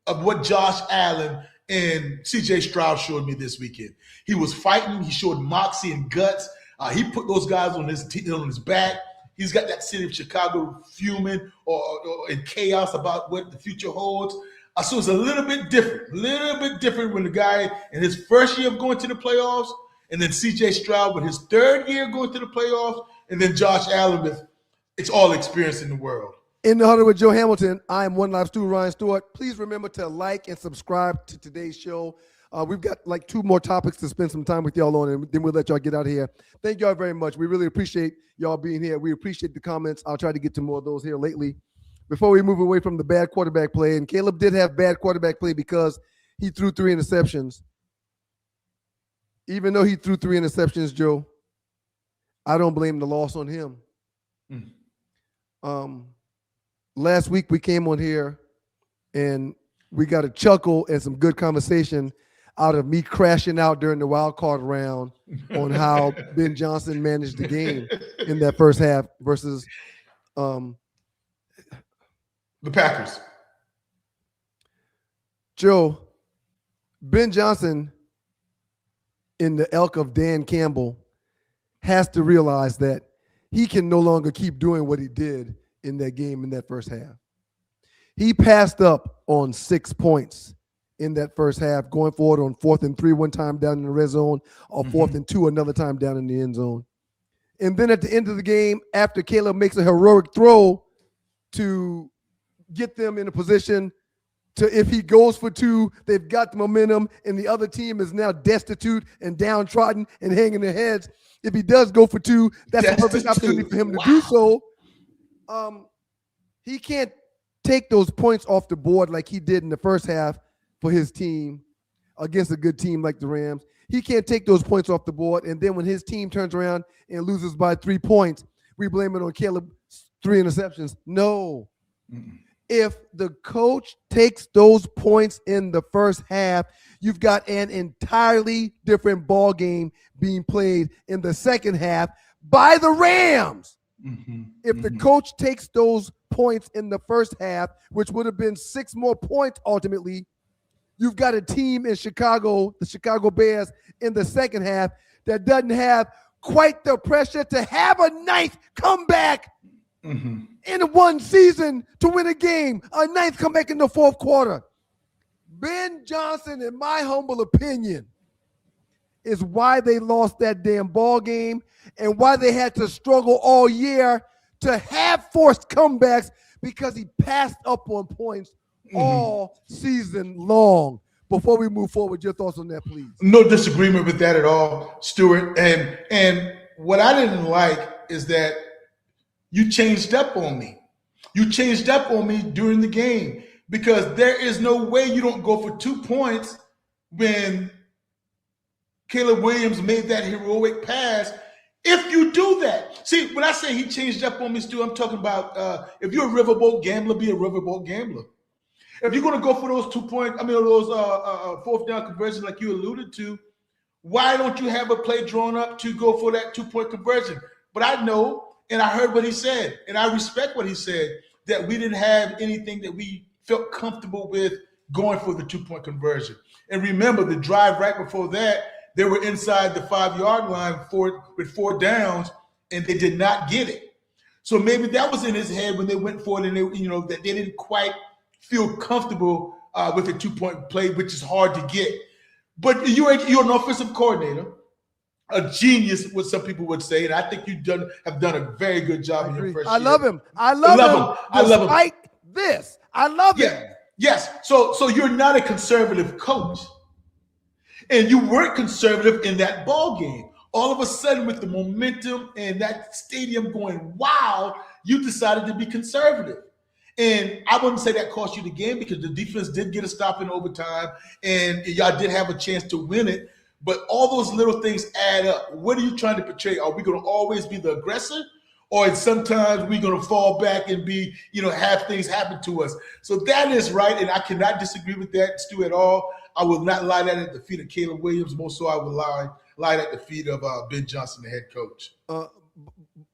of what Josh Allen and C.J. Stroud showed me this weekend. He was fighting. He showed moxie and guts. He put those guys on his back. He's got that city of Chicago fuming or in chaos about what the future holds. So it's a little bit different when the guy in his first year of going to the playoffs, and then C.J. Stroud with his third year going to the playoffs, and then Josh Allen with it's all experience in the world. In the Huddle with Joe Hamilton, I am One Life Stu Ryan Stewart. Please remember to like and subscribe to today's show. We've got like 2 more topics to spend some time with y'all on, and then we'll let y'all get out of here. Thank y'all very much. We really appreciate y'all being here. We appreciate the comments. I'll try to get to more of those here lately. Before we move away from the bad quarterback play, and Caleb did have bad quarterback play because he threw 3 interceptions. Even though he threw 3 interceptions, Joe, I don't blame the loss on him. Last week we came on here and we got a chuckle and some good conversation out of me crashing out during the wild card round on how Ben Johnson managed the game in that first half versus the Packers. Joe, Ben Johnson in the elk of Dan Campbell has to realize that he can no longer keep doing what he did in that game in that first half. He passed up on 6 points in that first half, going forward on 4th and 3 one time down in the red zone, or 4th and 2 another time down in the end zone. And then at the end of the game, after Caleb makes a heroic throw to get them in a position to, if he goes for 2, they've got the momentum, and the other team is now destitute and downtrodden and hanging their heads. If he does go for 2, that's a perfect opportunity for him to do so. He can't take those points off the board like he did in the first half for his team against a good team like the Rams. He can't take those points off the board, and then when his team turns around and loses by 3 points, we blame it on Caleb's 3 interceptions. No. If the coach takes those points in the first half, you've got an entirely different ball game being played in the second half by the Rams. If the coach takes those points in the first half, which would have been 6 more points ultimately, you've got a team in Chicago, the Chicago Bears, in the second half that doesn't have quite the pressure to have a ninth comeback in one season to win a game, a ninth comeback in the fourth quarter. Ben Johnson, in my humble opinion, is why they lost that damn ball game and why they had to struggle all year to have forced comebacks, because he passed up on points all season long. Before we move forward, your thoughts on that, please. No disagreement with that at all, Stuart. And what I didn't like is that you changed up on me. You changed up on me during the game, because there is no way you don't go for 2 points when Caleb Williams made that heroic pass. If you do that, see, when I say he changed up on me, Stu, I'm talking about if you're a riverboat gambler, be a riverboat gambler. If you're going to go for those 2 point, those 4th down conversions like you alluded to, why don't you have a play drawn up to go for that 2-point conversion? But I know, and I heard what he said, and I respect what he said, that we didn't have anything that we felt comfortable with going for the 2-point conversion. And remember, the drive right before that, they were inside the 5-yard line with 4 downs, and they did not get it. So maybe that was in his head when they went for it, and that they didn't quite feel comfortable with a 2-point play, which is hard to get. But you're an offensive coordinator, a genius, what some people would say, and I think you have done a very good job in your first year. I love him. I love him. I love him. Despite this, I love him. Yes. So you're not a conservative coach. And you weren't conservative in that ball game. All of a sudden, with the momentum and that stadium going wild, you decided to be conservative. And I wouldn't say that cost you the game because the defense did get a stop in overtime and y'all did have a chance to win it. But all those little things add up. What are you trying to portray? Are we going to always be the aggressor? Or sometimes we're going to fall back and be, have things happen to us. So that is right, and I cannot disagree with that, Stu, at all. I will not lie that at the feet of Caleb Williams. More so I will lie at the feet of Ben Johnson, the head coach.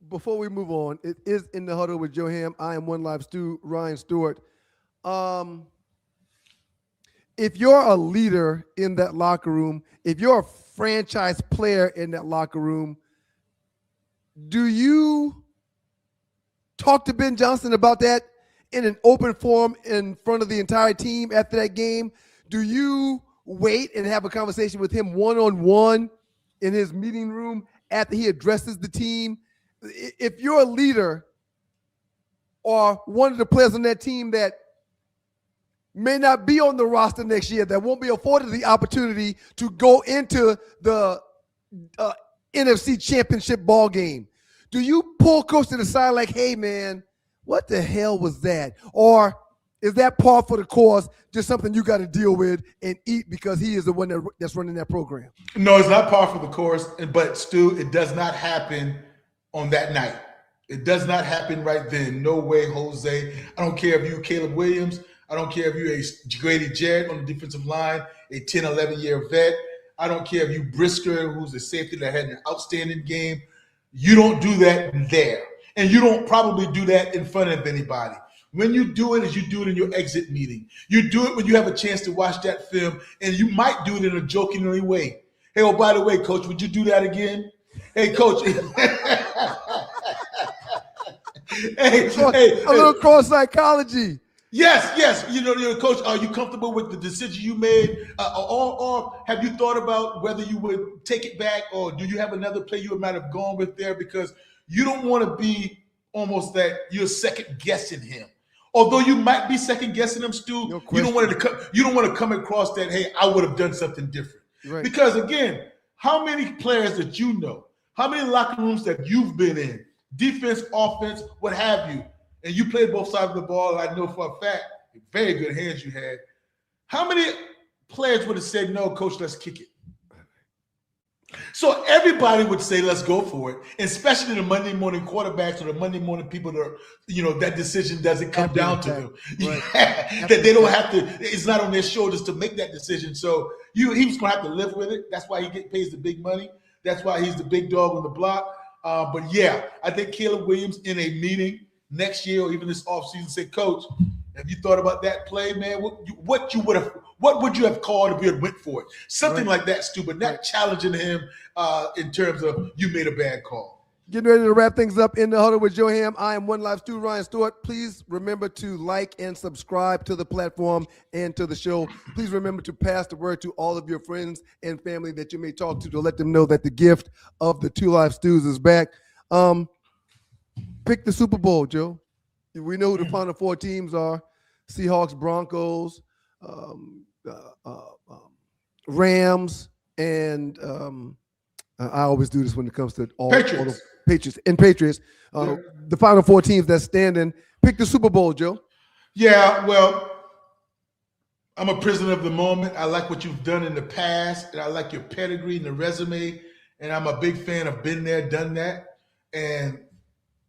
Before we move on, it is In the Huddle with Joe Ham. I am One Live Stu, Ryan Stewart. If you're a leader in that locker room, if you're a franchise player in that locker room, do you talk to Ben Johnson about that in an open forum in front of the entire team after that game? Do you wait and have a conversation with him one-on-one in his meeting room after he addresses the team? If you're a leader or one of the players on that team that may not be on the roster next year, that won't be afforded the opportunity to go into the NFC Championship ball game, do you pull coach to the side like, hey, man, what the hell was that? Or is that par for the course, just something you got to deal with and eat because he is the one that's running that program? No, it's not par for the course. But, Stu, it does not happen on that night. It does not happen right then. No way, Jose. I don't care if you're Caleb Williams. I don't care if you're a Grady Jarrett on the defensive line, a 10, 11-year vet. I don't care if you Brisker, who's a safety that had an outstanding game. You don't do that there. And you don't probably do that in front of anybody. When you do it, is you do it in your exit meeting. You do it when you have a chance to watch that film, and you might do it in a jokingly way. Hey, oh, by the way, coach, would you do that again? Hey, coach. hey, a little cross psychology. Yes. Coach, are you comfortable with the decision you made? Or have you thought about whether you would take it back, or do you have another play you might have gone with there? Because you don't want to be almost that you're second guessing him. Although you might be second guessing him, Stu, you don't want to come across that, hey, I would have done something different. Right. Because again, how many players that you know, how many locker rooms that you've been in, defense, offense, what have you, and you played both sides of the ball, I know for a fact, very good hands you had. How many players would have said, no, coach, let's kick it? So everybody would say, let's go for it, especially the Monday morning quarterbacks or the Monday morning people that are, that decision doesn't come down to them. Right. That they don't have to, it's not on their shoulders to make that decision. So he was going to have to live with it. That's why he pays the big money. That's why he's the big dog on the block. But yeah, I think Caleb Williams in a meeting next year or even this offseason said, coach, have you thought about that play, man? What would you have called if you had went for it? Something like that, Stu, but not challenging him in terms of you made a bad call. Getting ready to wrap things up in the Huddle with Joe Ham. I am One Life Stu, Ryan Stewart. Please remember to like and subscribe to the platform and to the show. Please remember to pass the word to all of your friends and family that you may talk to let them know that the gift of the Two Live Stews is back. Pick the Super Bowl, Joe. We know who the Final Four teams are: Seahawks, Broncos, Rams, and I always do this when it comes to all the Patriots. The Final Four teams that's standing. Pick the Super Bowl, Joe. Yeah, well, I'm a prisoner of the moment. I like what you've done in the past, and I like your pedigree and the resume, and I'm a big fan of been there, done that. And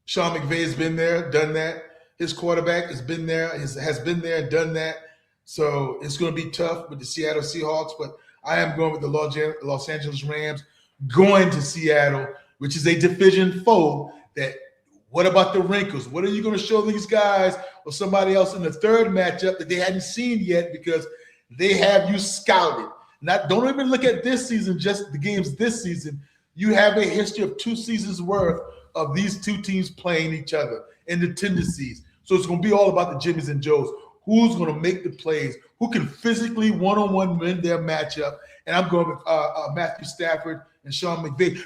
Sean McVay has been there, done that. His quarterback has been there, has been there and done that. So it's going to be tough with the Seattle Seahawks, but I am going with the Los Angeles Rams, going to Seattle, which is a division foe. That what about the wrinkles? What are you going to show these guys or somebody else in the third matchup that they hadn't seen yet because they have you scouted? Don't even look at this season, just the games this season. You have a history of 2 seasons worth of these two teams playing each other and the tendencies. So it's going to be all about the Jimmys and Joes. Who's going to make the plays? Who can physically one-on-one win their matchup? And I'm going with Matthew Stafford and Sean McVay.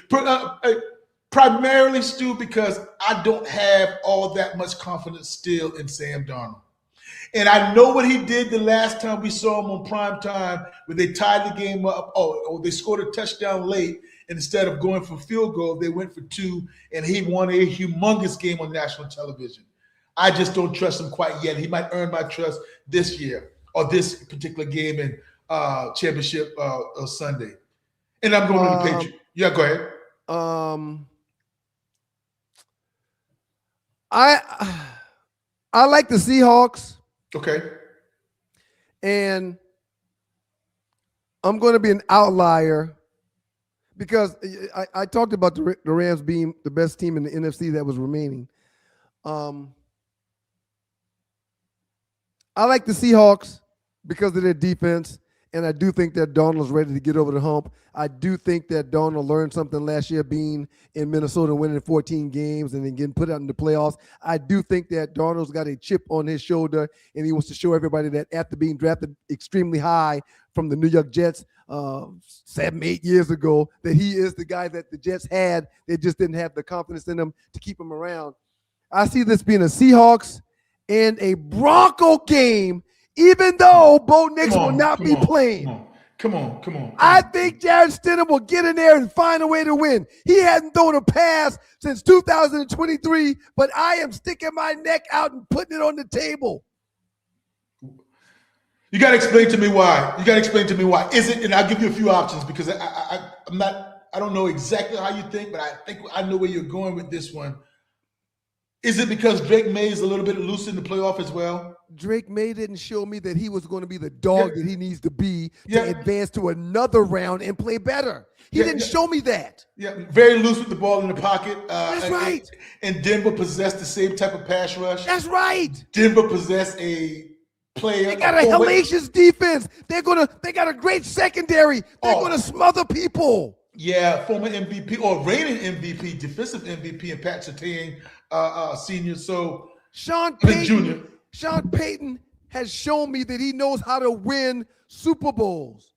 Primarily, Stu, because I don't have all that much confidence still in Sam Darnold. And I know what he did the last time we saw him on prime time when they tied the game up. They scored a touchdown late. And instead of going for field goal, they went for 2, and he won a humongous game on national television. I just don't trust him quite yet. He might earn my trust this year or this particular game in championship Sunday. And I'm going to the Patriots. Yeah, go ahead. I like the Seahawks. Okay. And I'm going to be an outlier because I talked about the Rams being the best team in the NFC that was remaining. I like the Seahawks because of their defense, and I do think that Darnold's ready to get over the hump. I do think that Darnold learned something last year being in Minnesota, winning 14 games and then getting put out in the playoffs. I do think that Darnold's got a chip on his shoulder, and he wants to show everybody that after being drafted extremely high from the New York Jets 7-8 years ago, that he is the guy that the Jets had. They just didn't have the confidence in him to keep him around. I see this being a Seahawks and a Bronco game, even though Bo Nix will not be playing. Come on. I think Jarrett Stidham will get in there and find a way to win. He hadn't thrown a pass since 2023, but I am sticking my neck out and putting it on the table. You got to explain to me why. Is it? And I'll give you a few options because I don't know exactly how you think, but I think I know where you're going with this one. Is it because Drake May is a little bit loose in the playoff as well? Drake May didn't show me that he was going to be the dog that he needs to be to advance to another round and play better. He didn't show me that. Yeah, very loose with the ball in the pocket. That's right. And Denver possessed the same type of pass rush. That's right. Denver possessed a player. They got a hellacious defense. They got a great secondary. They're going to smother people. Yeah, former MVP or reigning MVP, defensive MVP, and Pat Surtain, senior. So Sean Payton, Jr. Sean Payton has shown me that he knows how to win Super Bowls.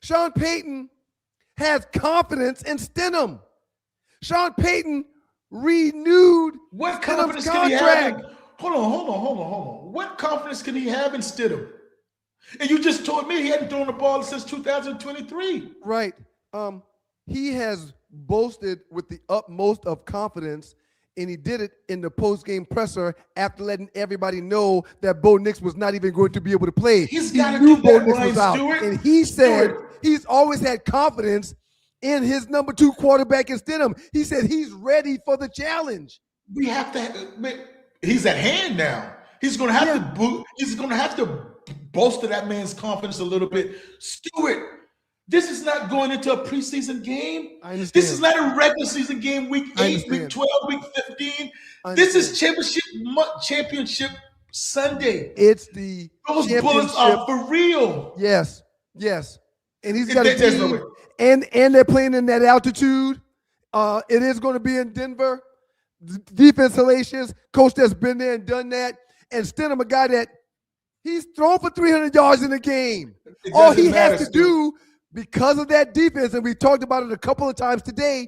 Sean Payton has confidence in Stidham. Sean Payton renewed what confidence can he have? Hold on. What confidence can he have in Stidham? And you just told me he hadn't thrown the ball since 2023. Right. He has boasted with the utmost of confidence, and he did it in the post-game presser after letting everybody know that Bo Nix was not even going to be able to play. He's got to do that, Ryan Stewart. And he said he's always had confidence in his number 2 quarterback in Stidham. He said he's ready for the challenge. We have to. He's at hand now. He's going to have to. He's going to have to bolster that man's confidence a little bit. Stewart, this is not going into a preseason game. I understand. This is not a regular season game, week 8, week 12, week 15. This is championship Sunday. It's the Those Bullets are for real. Yes. And he's got a team, and they're playing in that altitude. It is going to be in Denver. Defense hellacious. Coach that's been there and done that. And Stidham, a guy that he's thrown for 300 yards in a game. All he has to do, because of that defense, and we talked about it a couple of times today,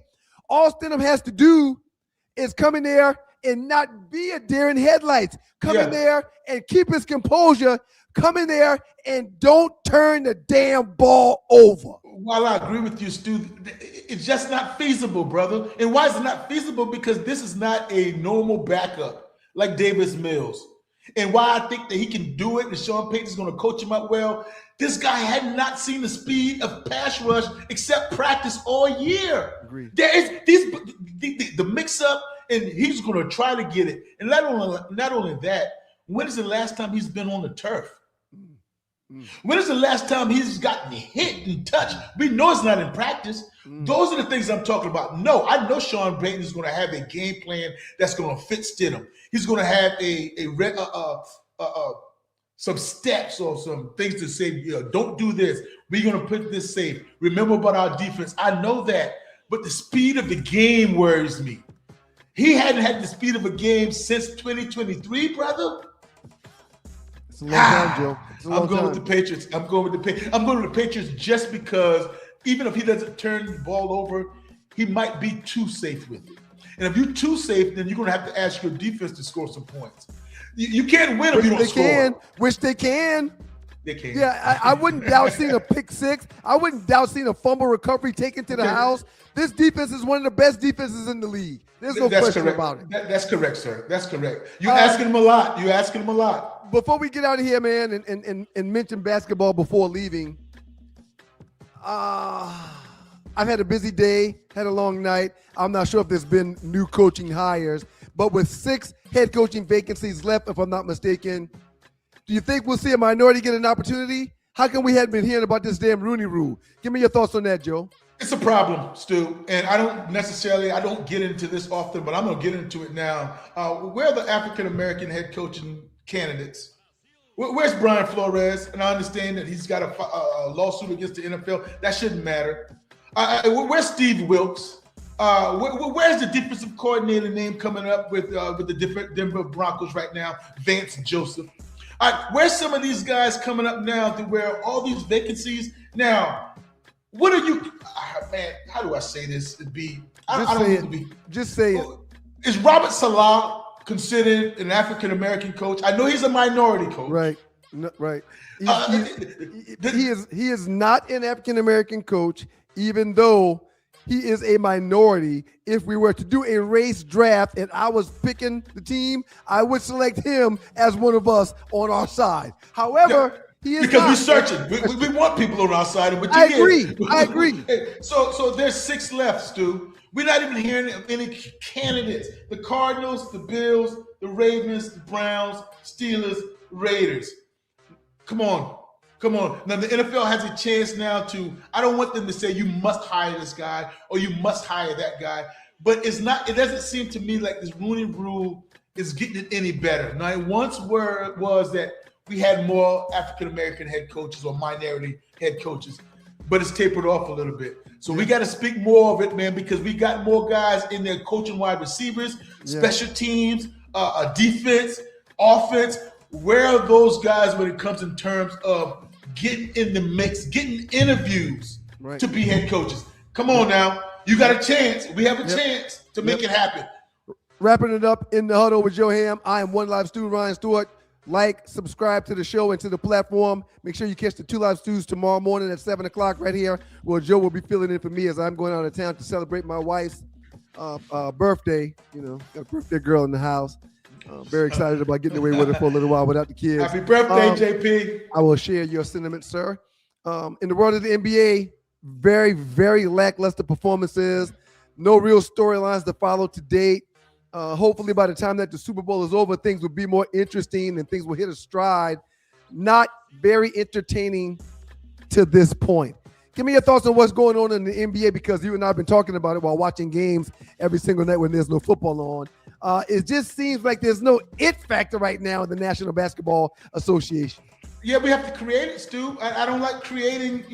all Stidham has to do is come in there and not be a deer in headlights. Come in there and keep his composure. Come in there and don't turn the damn ball over. While I agree with you, Stu, it's just not feasible, brother. And why is it not feasible? Because this is not a normal backup like Davis Mills. And why I think that he can do it and Sean Payton's going to coach him up well, this guy had not seen the speed of pass rush except practice all year. Agreed. There is the mix-up, and he's going to try to get it. And not only that, when is the last time he's been on the turf? When is the last time he's gotten hit and touched? We know it's not in practice. Those are the things I'm talking about. No, I know Sean Payton is going to have a game plan that's going to fit Stidham. He's going to have some steps or some things to say, don't do this. We're going to put this safe. Remember about our defense. I know that, but the speed of the game worries me. He hadn't had the speed of a game since 2023, brother. It's a long time, Joe. I'm going with the Patriots. I'm going with the Patriots just because even if he doesn't turn the ball over, he might be too safe with it. And if you're too safe, then you're going to have to ask your defense to score some points. You can't win if you don't score. Wish they can. They can. Yeah, I wouldn't doubt seeing a pick six. I wouldn't doubt seeing a fumble recovery taken to the house. This defense is one of the best defenses in the league. There's no question about it. That's correct, sir. That's correct. You're asking him a lot. You're asking him a lot. Before we get out of here, man, and mention basketball before leaving, I've had a busy day, had a long night. I'm not sure if there's been new coaching hires, but with 6 head coaching vacancies left, if I'm not mistaken, do you think we'll see a minority get an opportunity? How come we hadn't been hearing about this damn Rooney Rule? Give me your thoughts on that, Joe. It's a problem, Stu, and I don't get into this often, but I'm going to get into it now. Where are the African-American head coaching candidates? Where's Brian Flores? And I understand that he's got a lawsuit against the NFL. That shouldn't matter. Where's Steve Wilkes? Where's the defensive coordinator name coming up with the Denver Broncos right now? Vance Joseph. Where's some of these guys coming up now to where all these vacancies? Now, what are you, man, how do I say this? Just say it. Is Robert Salah considered an African-American coach? I know he's a minority coach. Right, right. He is not an African-American coach, even though he is a minority. If we were to do a race draft and I was picking the team, I would select him as one of us on our side. However, he is because not. We're searching. We want people on our side. But I agree. So there's 6 left, Stu. We're not even hearing any candidates. The Cardinals, the Bills, the Ravens, the Browns, Steelers, Raiders. Come on. Now, the NFL has a chance now I don't want them to say you must hire this guy or you must hire that guy, but it doesn't seem to me like this Rooney Rule is getting it any better. Now, it once was that we had more African-American head coaches or minority head coaches, but it's tapered off a little bit. So we got to speak more of it, man, because we got more guys in there coaching wide receivers, special teams, defense, offense. Where are those guys when it comes in terms of getting in the mix, getting interviews to be head coaches? Come on now. You got a chance. We have a chance to make it happen. Wrapping it up in the huddle with Joe Ham. I am One Live Stu, Ryan Stewart. Like, subscribe to the show and to the platform. Make sure you catch the 2 Live Stews tomorrow morning at 7 o'clock right here, where Joe will be filling in for me as I'm going out of town to celebrate my wife's birthday. You know, got a birthday girl in the house. Very excited about getting away with it for a little while without the kids. Happy birthday, JP. I will share your sentiments, sir. In the world of the NBA, very, very lackluster performances. No real storylines to follow to date. Hopefully by the time that the Super Bowl is over, things will be more interesting and things will hit a stride. Not very entertaining to this point. Give me your thoughts on what's going on in the NBA, because you and I have been talking about it while watching games every single night when there's no football on. It just seems like there's no it factor right now in the National Basketball Association. Yeah, we have to create it, Stu. I don't like creating,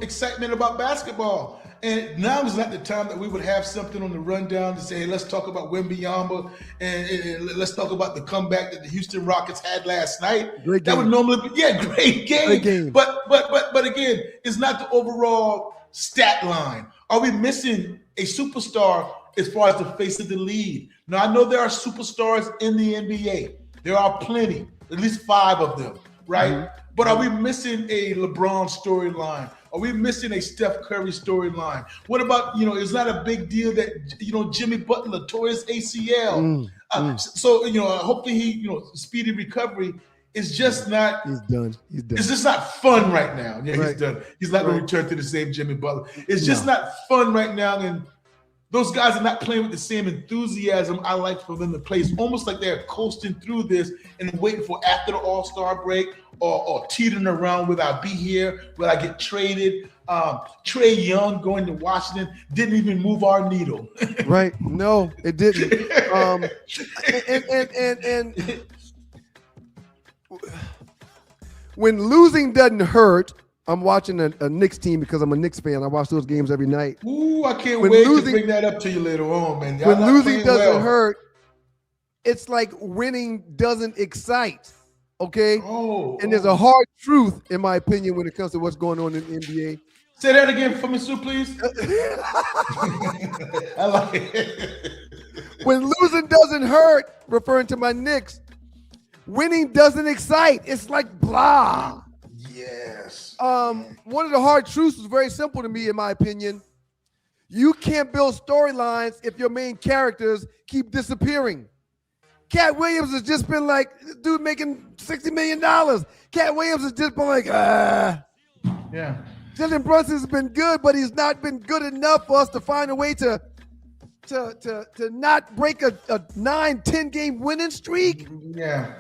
excitement about basketball. And now is not the time that we would have something on the rundown to say, hey, let's talk about Wembanyama and let's talk about the comeback that the Houston Rockets had last night. Great game. That would normally be, great game. Great game. But again, it's not the overall stat line. Are we missing a superstar as far as the face of the league? Now, I know there are superstars in the NBA. There are plenty, at least 5 of them, right? Mm-hmm. But are we missing a LeBron storyline? Are we missing a Steph Curry storyline? What about, it's not a big deal that, Jimmy Butler tore his ACL. So, hopefully he, speedy recovery. It's just not. He's done. It's just not fun right now. Yeah, right. He's done. He's not going to return to the same Jimmy Butler. It's just not fun right now. And those guys are not playing with the same enthusiasm I like for them to play. It's almost like they're coasting through this and waiting for after the All-Star break or teetering around. Will I be here? Will I get traded? Trey Young going to Washington didn't even move our needle. Right. No, it didn't. And when losing doesn't hurt, I'm watching a Knicks team because I'm a Knicks fan. I watch those games every night. Ooh, I can't wait to bring that up to you later on, man. When losing doesn't hurt, it's like winning doesn't excite, okay? And there's a hard truth, in my opinion, when it comes to what's going on in the NBA. Say that again for me, Sue, please. I like it. When losing doesn't hurt, referring to my Knicks, winning doesn't excite. It's like blah. Yes. One of the hard truths is very simple to me, in my opinion. You can't build storylines if your main characters keep disappearing. Cat Williams has just been like, this dude making $60 million. Cat Williams has just been like, Yeah. Jalen Brunson's been good, but he's not been good enough for us to find a way to not break a 9-10 game winning streak. Yeah.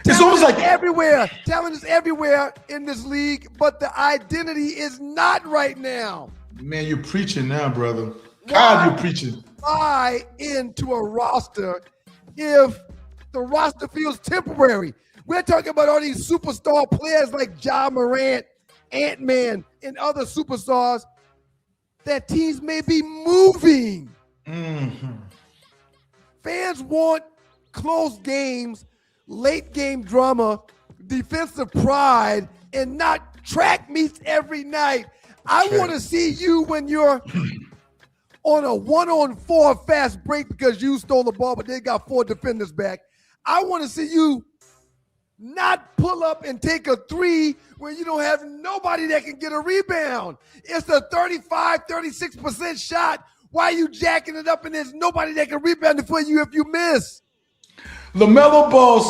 It's almost like everywhere. Talent is everywhere in this league, but the identity is not right now. Man, you're preaching now, brother. God, you're preaching. Buy into a roster if the roster feels temporary. We're talking about all these superstar players like Ja Morant, Ant-Man, and other superstars that teams may be moving. Mm-hmm. Fans want close games, late game drama, defensive pride, and not track meets every night. I want to see you when you're on a 1-on-4 fast break because you stole the ball, but they got 4 defenders back. I want to see you not pull up and take a 3 when you don't have nobody that can get a rebound. It's a 35, 36% shot. Why are you jacking it up and there's nobody that can rebound it for you if you miss? LaMelo Ball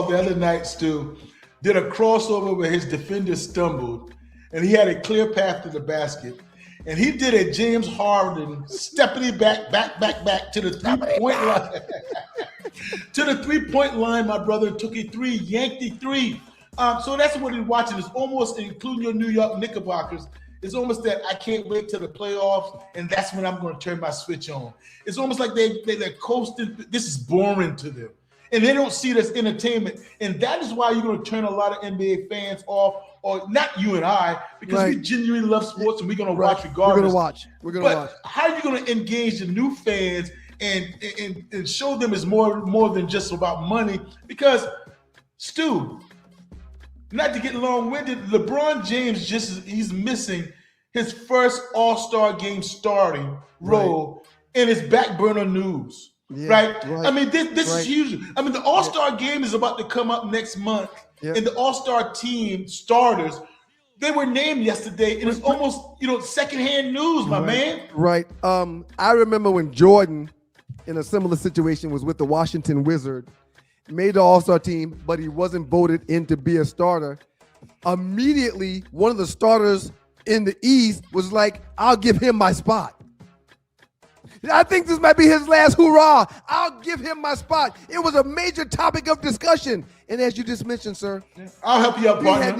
the other night, Stu, did a crossover where his defender stumbled and he had a clear path to the basket. And he did a James Harden steppity back to the 3-point line. To the 3-point line, my brother, took a 3, yanked a 3. So that's what he's watching. It's almost, including your New York Knickerbockers, it's almost that I can't wait till the playoffs, and that's when I'm going to turn my switch on. It's almost like they're coasting. This is boring to them. And they don't see it as entertainment. And that is why you're going to turn a lot of NBA fans off, or not you and I, because we genuinely love sports and we're going to watch regardless. We're going to watch. How are you going to engage the new fans and show them it's more than just about money? Because, Stu, not to get long-winded, LeBron James he's missing his first All-Star game starting role in his back burner news. Yeah, right? I mean, this is huge. I mean, the All-Star game is about to come up next month, and the All-Star team starters, they were named yesterday, and it's almost, secondhand news, my man. Right. I remember when Jordan, in a similar situation, was with the Washington Wizards, made the All-Star team, but he wasn't voted in to be a starter. Immediately, one of the starters in the East was like, I'll give him my spot. I think this might be his last hurrah. I'll give him my spot. It was a major topic of discussion. And as you just mentioned, sir, I'll help you out, partner.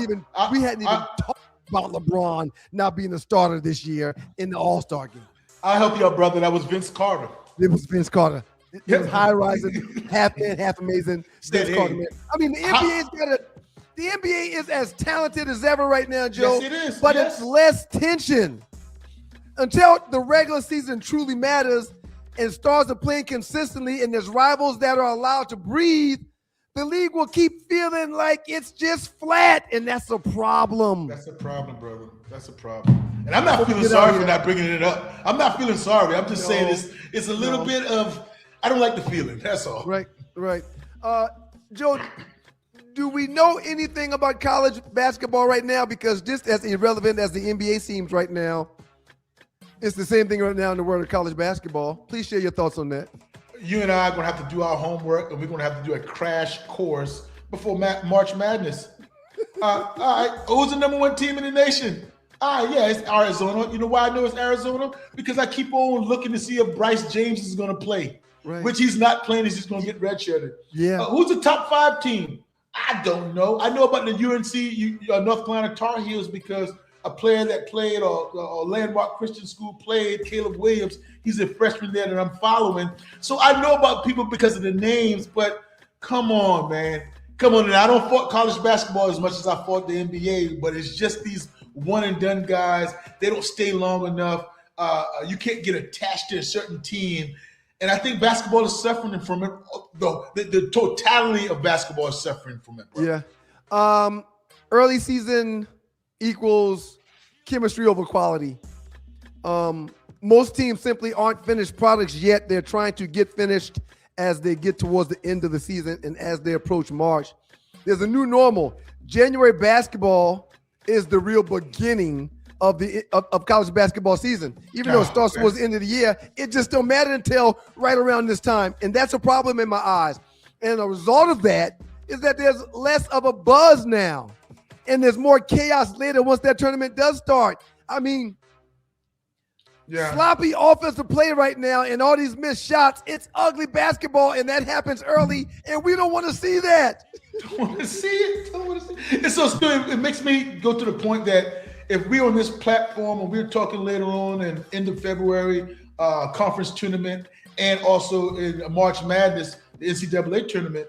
We hadn't even talked about LeBron not being the starter this year in the All-Star game. I'll help you out, brother. That was Vince Carter. It was Vince Carter. It was high-rising, half-man, half-amazing Vince Carter, man. I mean, the NBA is as talented as ever right now, Joe. Yes, it is. But it's less tension. Until the regular season truly matters and stars are playing consistently and there's rivals that are allowed to breathe, the league will keep feeling like it's just flat, and that's a problem. That's a problem, brother. That's a problem. And I'm not feeling sorry for not bringing it up. I'm not feeling sorry. I'm just saying it's a little bit of, I don't like the feeling. That's all. Right. Joe, do we know anything about college basketball right now? Because just as irrelevant as the NBA seems right now, it's the same thing right now in the world of college basketball. Please share your thoughts on that. You and I are going to have to do our homework, and we're going to have to do a crash course before March Madness. All right, who's the number 1 team in the nation? It's Arizona. You know why I know it's Arizona? Because I keep on looking to see if Bryce James is going to play, which he's not playing. He's just going to get redshirted. Yeah. Who's the top 5 team? I don't know. I know about the UNC, North Carolina Tar Heels, because a player that played or Landmark Christian School played, Caleb Williams. He's a freshman there that I'm following. So I know about people because of the names, but come on, man. Come on. And I don't fault college basketball as much as I fought the NBA, but it's just these one-and-done guys. They don't stay long enough. You can't get attached to a certain team. And I think basketball is suffering from it. The totality of basketball is suffering from it, bro. Yeah. Early season equals chemistry over quality. Most teams simply aren't finished products yet. They're trying to get finished as they get towards the end of the season and as they approach March. There's a new normal. January basketball is the real beginning of college basketball season. Even though it starts towards the end of the year, it just don't matter until right around this time. And that's a problem in my eyes. And the result of that is that there's less of a buzz now. And there's more chaos later once that tournament does start. I mean, sloppy offensive play right now and all these missed shots. It's ugly basketball, and that happens early, and we don't want to see that. Don't want to see it. And so it makes me go to the point that if we're on this platform and we're talking later on in end of February conference tournament and also in March Madness, the NCAA tournament,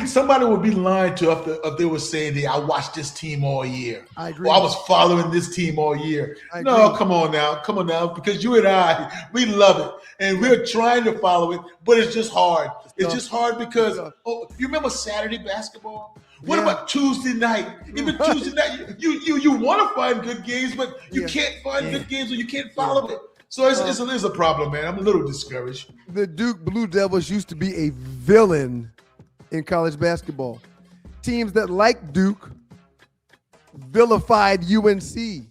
somebody would be lying to us if they were saying that I watched this team all year. I agree. Or I was following this team all year. No, come on now, because you and I, we love it. And we're trying to follow it, but it's just hard. It's just hard because, you remember Saturday basketball? What about Tuesday night? Even Tuesday night, you want to find good games, but you can't find good games or you can't follow it. So it's a problem, man. I'm a little discouraged. The Duke Blue Devils used to be a villain in college basketball. Teams that like Duke vilified UNC.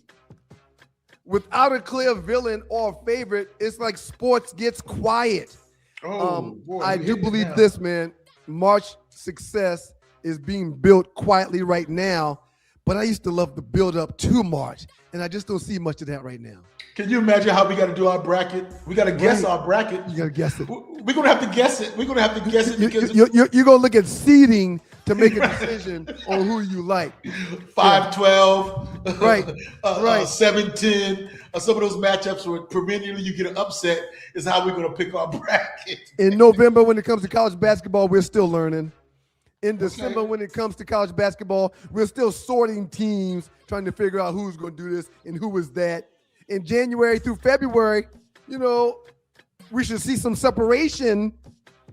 Without a clear villain or favorite, it's like sports gets quiet. I do believe this, man. March success is being built quietly right now, but I used to love the build up to March, and I just don't see much of that right now. Can you imagine how we got to do our bracket? We got to guess our bracket. You got to guess it. We're going to have to guess it. We're going to have to guess it because you're going to look at seeding to make a decision on who you like. 5-12, right, 7-10. Some of those matchups where perennially you get an upset is how we're going to pick our bracket. In November, when it comes to college basketball, we're still learning. In December, when it comes to college basketball, we're still sorting teams, trying to figure out who's going to do this and who is that. In January through February, we should see some separation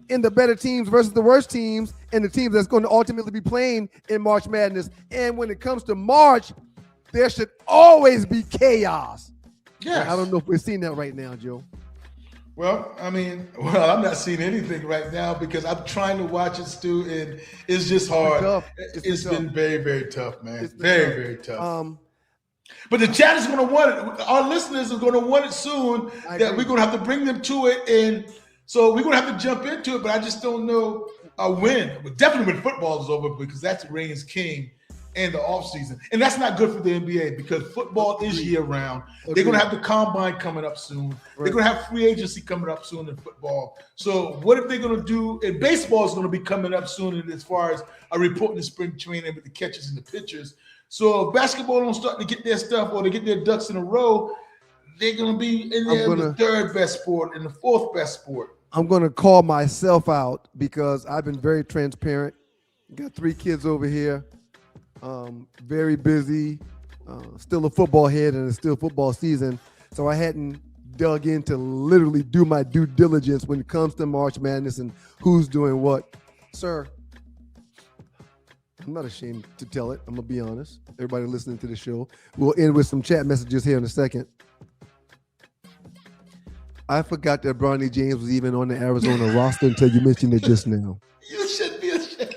in the better teams versus the worst teams and the teams that's going to ultimately be playing in March Madness. And when it comes to March, there should always be chaos. Yes. I don't know if we're seeing that right now, Joe. Well, I'm not seeing anything right now because I'm trying to watch it, Stu, and it's just hard. It's been very, very tough, man. It's very tough. But the chat is going to want it. Our listeners are going to want it soon. We're going to have to bring them to it, and so we're going to have to jump into it. But I just don't know when. But definitely when football is over, because that's reigns king in the offseason. And that's not good for the NBA because football is year-round. They're going to have the combine coming up soon. Right. They're going to have free agency coming up soon in football. So what are they going to do? And baseball is going to be coming up soon as far as a report in the spring training with the catchers and the pitchers. So if basketball don't start to get their stuff or to get their ducks in a row, they're going to be in there in the third best sport and the fourth best sport. I'm going to call myself out because I've been very transparent. Got 3 kids over here. Very busy, still a football head, and it's still football season. So I hadn't dug in to literally do my due diligence when it comes to March Madness and who's doing what. Sir, I'm not ashamed to tell it. I'm going to be honest. Everybody listening to the show. We'll end with some chat messages here in a second. I forgot that Bronny James was even on the Arizona roster until you mentioned it just now. You should be ashamed.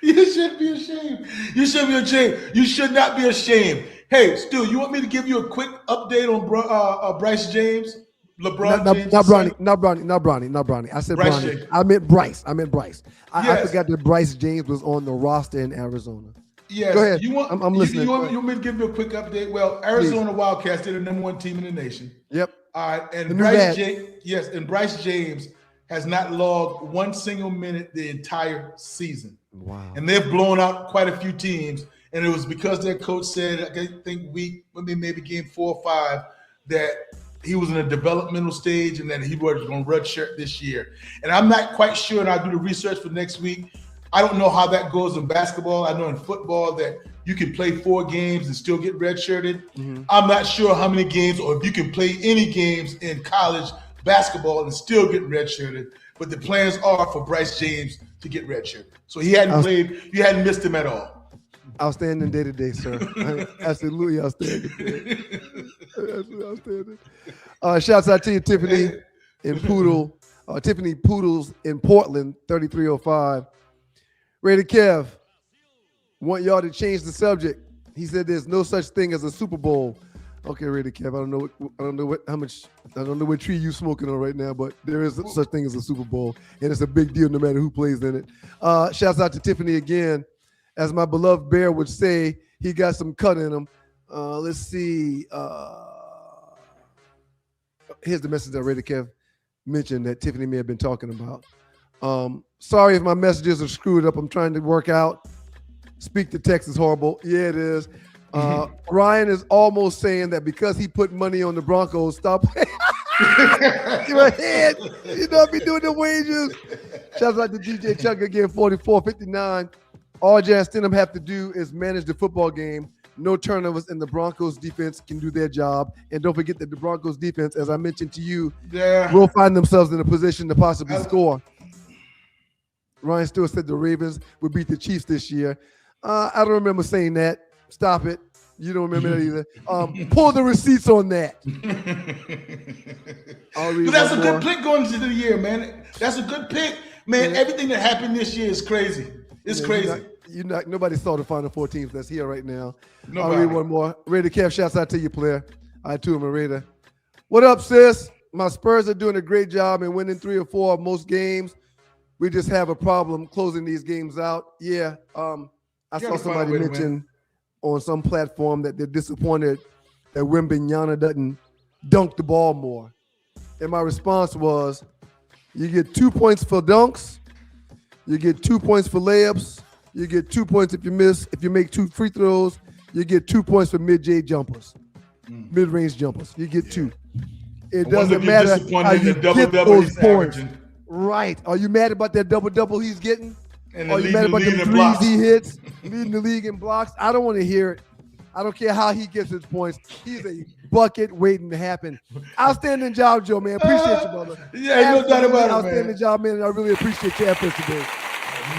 You should be ashamed. You should be ashamed. You should not be ashamed. Hey, Stu, you want me to give you a quick update on Bryce James? LeBron James? Not Bronny. I said Bryce Bronny. James. I meant Bryce. I Yes. forgot that Bryce James was on the roster in Arizona. Yes. Go ahead. I'm listening. You want me to give you a quick update? Well, Arizona Wildcats, they're the #1 team in the nation. Yep. All right. And Bryce James has not logged one single minute the entire season. Wow. And they've blown out quite a few teams. And it was because their coach said, I think maybe game 4 or 5, that he was in a developmental stage and that he was going to redshirt this year. And I'm not quite sure, and I'll do the research for next week. I don't know how that goes in basketball. I know in football that you can play 4 games and still get redshirted. Mm-hmm. I'm not sure how many games or if you can play any games in college basketball and still get redshirted. But the plans are for Bryce James to get redshirted. So he hadn't played. You hadn't missed him at all. Outstanding day-to-day, sir. Absolutely outstanding. Absolutely outstanding. Shouts out to you, Tiffany in Poodle. Tiffany Poodles in Portland, 3305. Raider Kev, want y'all to change the subject. He said there's no such thing as a Super Bowl. Okay, Raider Kev, I don't know what tree you smoking on right now, but there is such thing as a Super Bowl, and it's a big deal no matter who plays in it. Shouts out to Tiffany again. As my beloved Bear would say, he got some cut in him. Let's see. Here's the message that Raider Kev mentioned that Tiffany may have been talking about. Sorry if my messages are screwed up. I'm trying to work out. Speak to text is horrible. Yeah, it is. Ryan is almost saying that because he put money on the Broncos, stop playing. Your head. You know, be doing the wages. Shouts out to DJ Chuck again, 44-59. All Jan Stenham have to do is manage the football game. No turnovers, and the Broncos defense can do their job. And don't forget that the Broncos defense, as I mentioned to you, will find themselves in a position to possibly score. Ryan Stewart said the Ravens would beat the Chiefs this year. I don't remember saying that. Stop it. You don't remember that either. Pull the receipts on that. But that's a good pick going into the year, man. That's a good pick. Man, everything that happened this year is crazy. It's crazy. Nobody saw the Final Four teams that's here right now. Nobody. I'll read one more. Raider Kev, shouts out to you, player. I too am a Raider. What up, sis? My Spurs are doing a great job and winning 3 or 4 of most games. We just have a problem closing these games out. Yeah, I saw somebody mention on some platform that they're disappointed that Wembanyama doesn't dunk the ball more. And my response was, you get 2 points for dunks, you get 2 points for layups, you get 2 points if you miss. If you make 2 free throws, you get 2 points for mid-range jumpers. Mid-range jumpers. You get 2. It doesn't matter how you get those points. Right. Are you mad about that double-double he's getting? Are you mad about the threes he hits? Leading the league in blocks? I don't want to hear it. I don't care how he gets his points. He's a bucket waiting to happen. Outstanding job, Joe, man. Appreciate you, brother. Yeah, no doubt about it, man. Outstanding job, man. And I really appreciate your efforts today.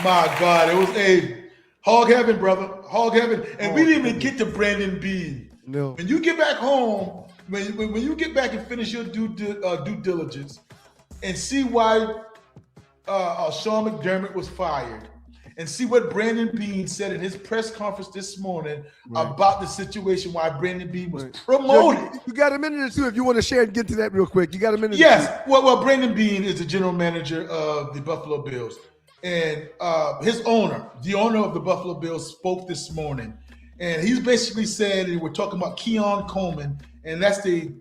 My God, it was a hog heaven, brother. Hog heaven. And we didn't even get to Brandon Beane. No. When you get back home, when you get back and finish your due diligence and see why Sean McDermott was fired and see what Brandon Beane said in his press conference this morning about the situation why Brandon Beane was promoted. You got a minute or two if you want to share and get to that real quick. You got a minute Yes. or two. Well, Brandon Beane is the general manager of the Buffalo Bills. And his owner, the owner of the Buffalo Bills, spoke this morning. And he's basically said, and we're talking about Keon Coleman, and that's the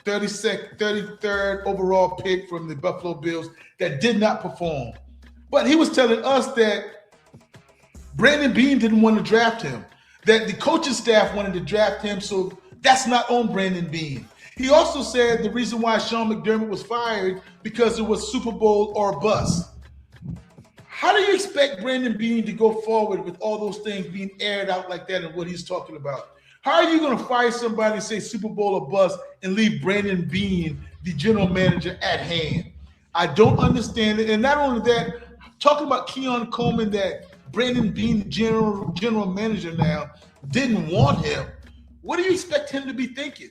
33rd overall pick from the Buffalo Bills that did not perform. But he was telling us that Brandon Beane didn't want to draft him, that the coaching staff wanted to draft him, so that's not on Brandon Beane. He also said the reason why Sean McDermott was fired because it was Super Bowl or bust. How do you expect Brandon Beane to go forward with all those things being aired out like that and what he's talking about? How are you going to fire somebody and say Super Bowl or bust and leave Brandon Beane, the general manager, at hand? I don't understand it. And not only that, talking about Keon Coleman, that Brandon Beane, general manager now, didn't want him. What do you expect him to be thinking?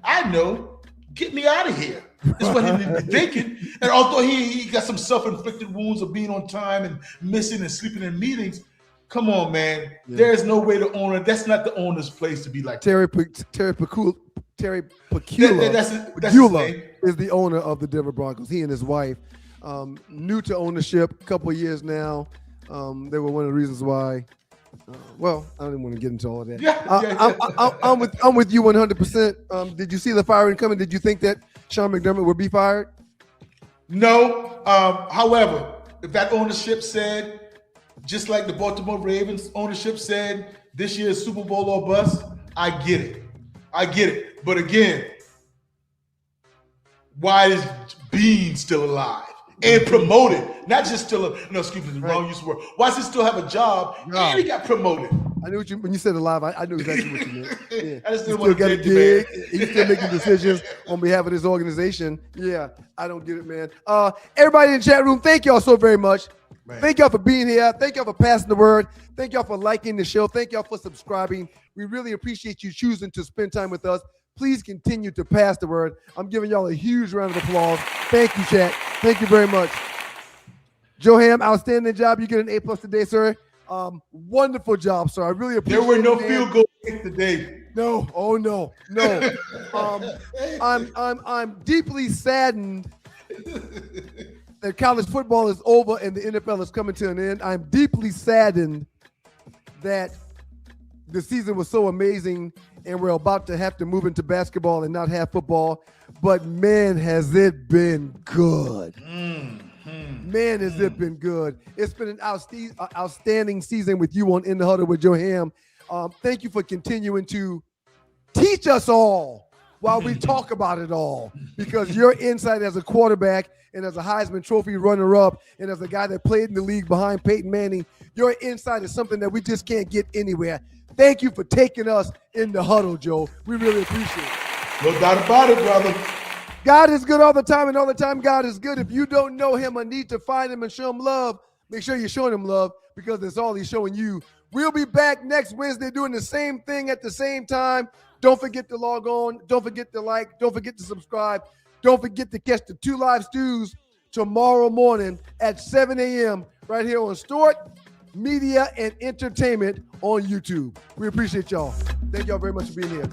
I know. Get me out of here. That's what he be thinking. And although he got some self-inflicted wounds of being on time and missing and sleeping in meetings, come on, man. Yeah. There is no way the owner. That's not the owner's place to be like Terry Pacula is the owner of the Denver Broncos. He and his wife, new to ownership, a couple of years now. They were one of the reasons why. Well, I don't even want to get into all of that. I'm with you 100%. Did you see the firing coming? Did you think that Sean McDermott would be fired? No. However, if that ownership said, just like the Baltimore Ravens ownership said, this year's Super Bowl or bust, I get it. But again, why is Beane still alive and promoted? Not just wrong use of word. Why does he still have a job and he got promoted? I knew when you said alive, I knew exactly what you meant. Yeah. I just didn't want to dig. He's still making decisions on behalf of this organization. Yeah, I don't get it, man. Everybody in the chat room, thank y'all so very much. Man. Thank y'all for being here. Thank y'all for passing the word. Thank y'all for liking the show. Thank y'all for subscribing. We really appreciate you choosing to spend time with us. Please continue to pass the word. I'm giving y'all a huge round of applause. Thank you, chat. Thank you very much. Joe Ham, outstanding job. You get an A+ today, sir. Wonderful job, sir. I really appreciate it. There were no man. field goal kicks today. No, oh no. I'm deeply saddened that college football is over and the NFL is coming to an end. I'm deeply saddened that the season was so amazing and we're about to have to move into basketball and not have football. But man, has it been good. Man, has it been good. It's been an outstanding season with you on In the Huddle with Joe Ham. Thank you for continuing to teach us all while we talk about it all, because your insight as a quarterback and as a Heisman Trophy runner-up and as a guy that played in the league behind Peyton Manning, your insight is something that we just can't get anywhere. Thank you for taking us in the huddle, Joe. We really appreciate it. No doubt about it, brother. God is good all the time, and all the time God is good. If you don't know him or need to find him and show him love, make sure you're showing him love, because that's all he's showing you. We'll be back next Wednesday doing the same thing at the same time. Don't forget to log on. Don't forget to like. Don't forget to subscribe. Don't forget to catch the 2 Live Stews tomorrow morning at 7 a.m. right here on Stewart Media and Entertainment on YouTube. We appreciate y'all. Thank y'all very much for being here.